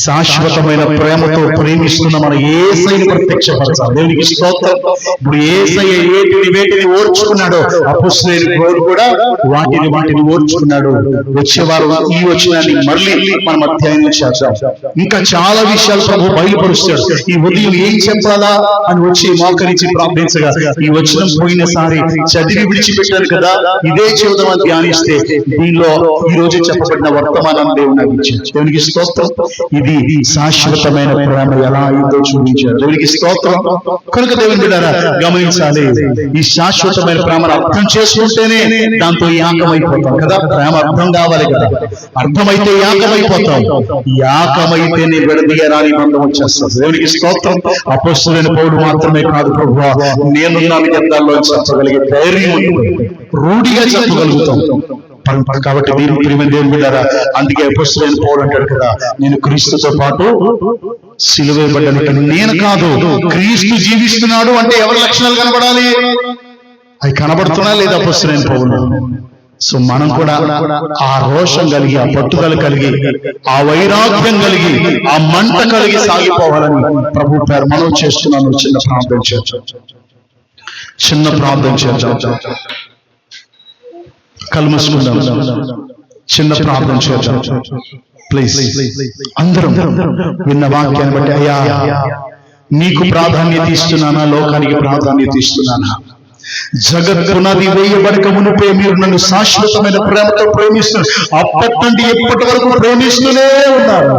శాశ్వతమైన ప్రేమతో ప్రేమిస్తున్న మన యేసయ్యను ప్రత్యక్షపరచాలి. దేవునికి స్తోత్రం. ఇప్పుడు యేసయ్య వేటిని ఓర్చుకున్నాడో అపోస్తలుడైన పౌలు కూడా వాటిని ఓర్చుకున్నాడు. వచ్చేవారు ఈ వచనాన్ని మళ్ళీ మనం అధ్యయనం చేద్దాం. ఇంకా చాలా విషయాలు ప్రభు బయలుపరుస్తాడు. ఈ ఉదయం ఏం చెప్పాలా అని వచ్చి మోకరించి ప్రార్థించగా, ఈ వచనం పోయినసారి చదివి విడిచిపెట్టారు కదా, ఇదే చెబుదామని ధ్యానిస్తే దీనిలో ఈ రోజు చెప్పబడిన వర్తమానం దేవునికి స్తోత్రం. ఇది శాశ్వతమైన ప్రేమ ఎలా అయిందో చూపించారు. దేవునికి స్తోత్రం. కనుక దేవుని బిడ్డలారా గమనించాలి, ఈ శాశ్వతమైన ప్రేమను అర్థం చేసుకుంటేనే దాంతో యాకమైపోతాం కదా. ప్రేమ అర్థం కావాలి కదా. అర్థమైతే యాకమైపోతాం. యాకమైతేనే విడదీయరాని బంధం వచ్చేస్తుంది. దేవునికి స్తోత్రం. అపోస్తలుడైన పౌలు మాత్రమే కాదు, ప్రభువా నేనున్నాను గ్రంథాల్లో చెప్పగలిగే ధైర్యం రూఢిగా చెప్పగలుగుతాం. కాబట్టి మీరు ప్రియమైన దేవుని బిడ్డలారా, అందుకే అపోస్తలుడైన పౌలు అంటాడు కదా, నేను క్రీస్తుతో పాటు సిలువ వేయబడ్డానికి నేను కాదు క్రీస్తు జీవిస్తున్నాడు. అంటే ఎవరి లక్షణాలు కనబడాలి? అవి కనబడుతున్నా లేదా అపోస్తలుడైన పౌలు? సో మనం కూడా ఆ రోషం కలిగి, ఆ పట్టుదల కలిగి, ఆ వైరాగ్యం కలిగి, ఆ మంట కలిగి సాగిపోవాలని ప్రభు పేరు మనం చేస్తున్నాను. చిన్న ప్రార్థన చేద్దాం. కళ్ళు మూసుకుందాం. చిన్న ప్రార్థన చేద్దాం ప్లీజ్. అందరం విన్న వాక్యాన్ని బట్టి, అయ్యా నీకు ప్రాధాన్యత ఇస్తున్నానా, లోకానికి ప్రాధాన్యత ఇస్తున్నానా? జగత్ పునాది వేయబడక మునిపే మీరు నన్ను శాశ్వతమైన ప్రేమతో ప్రేమిస్తున్నారు. అప్పటి నుండి ఎప్పటి వరకు ప్రేమిస్తూనే ఉన్నారు.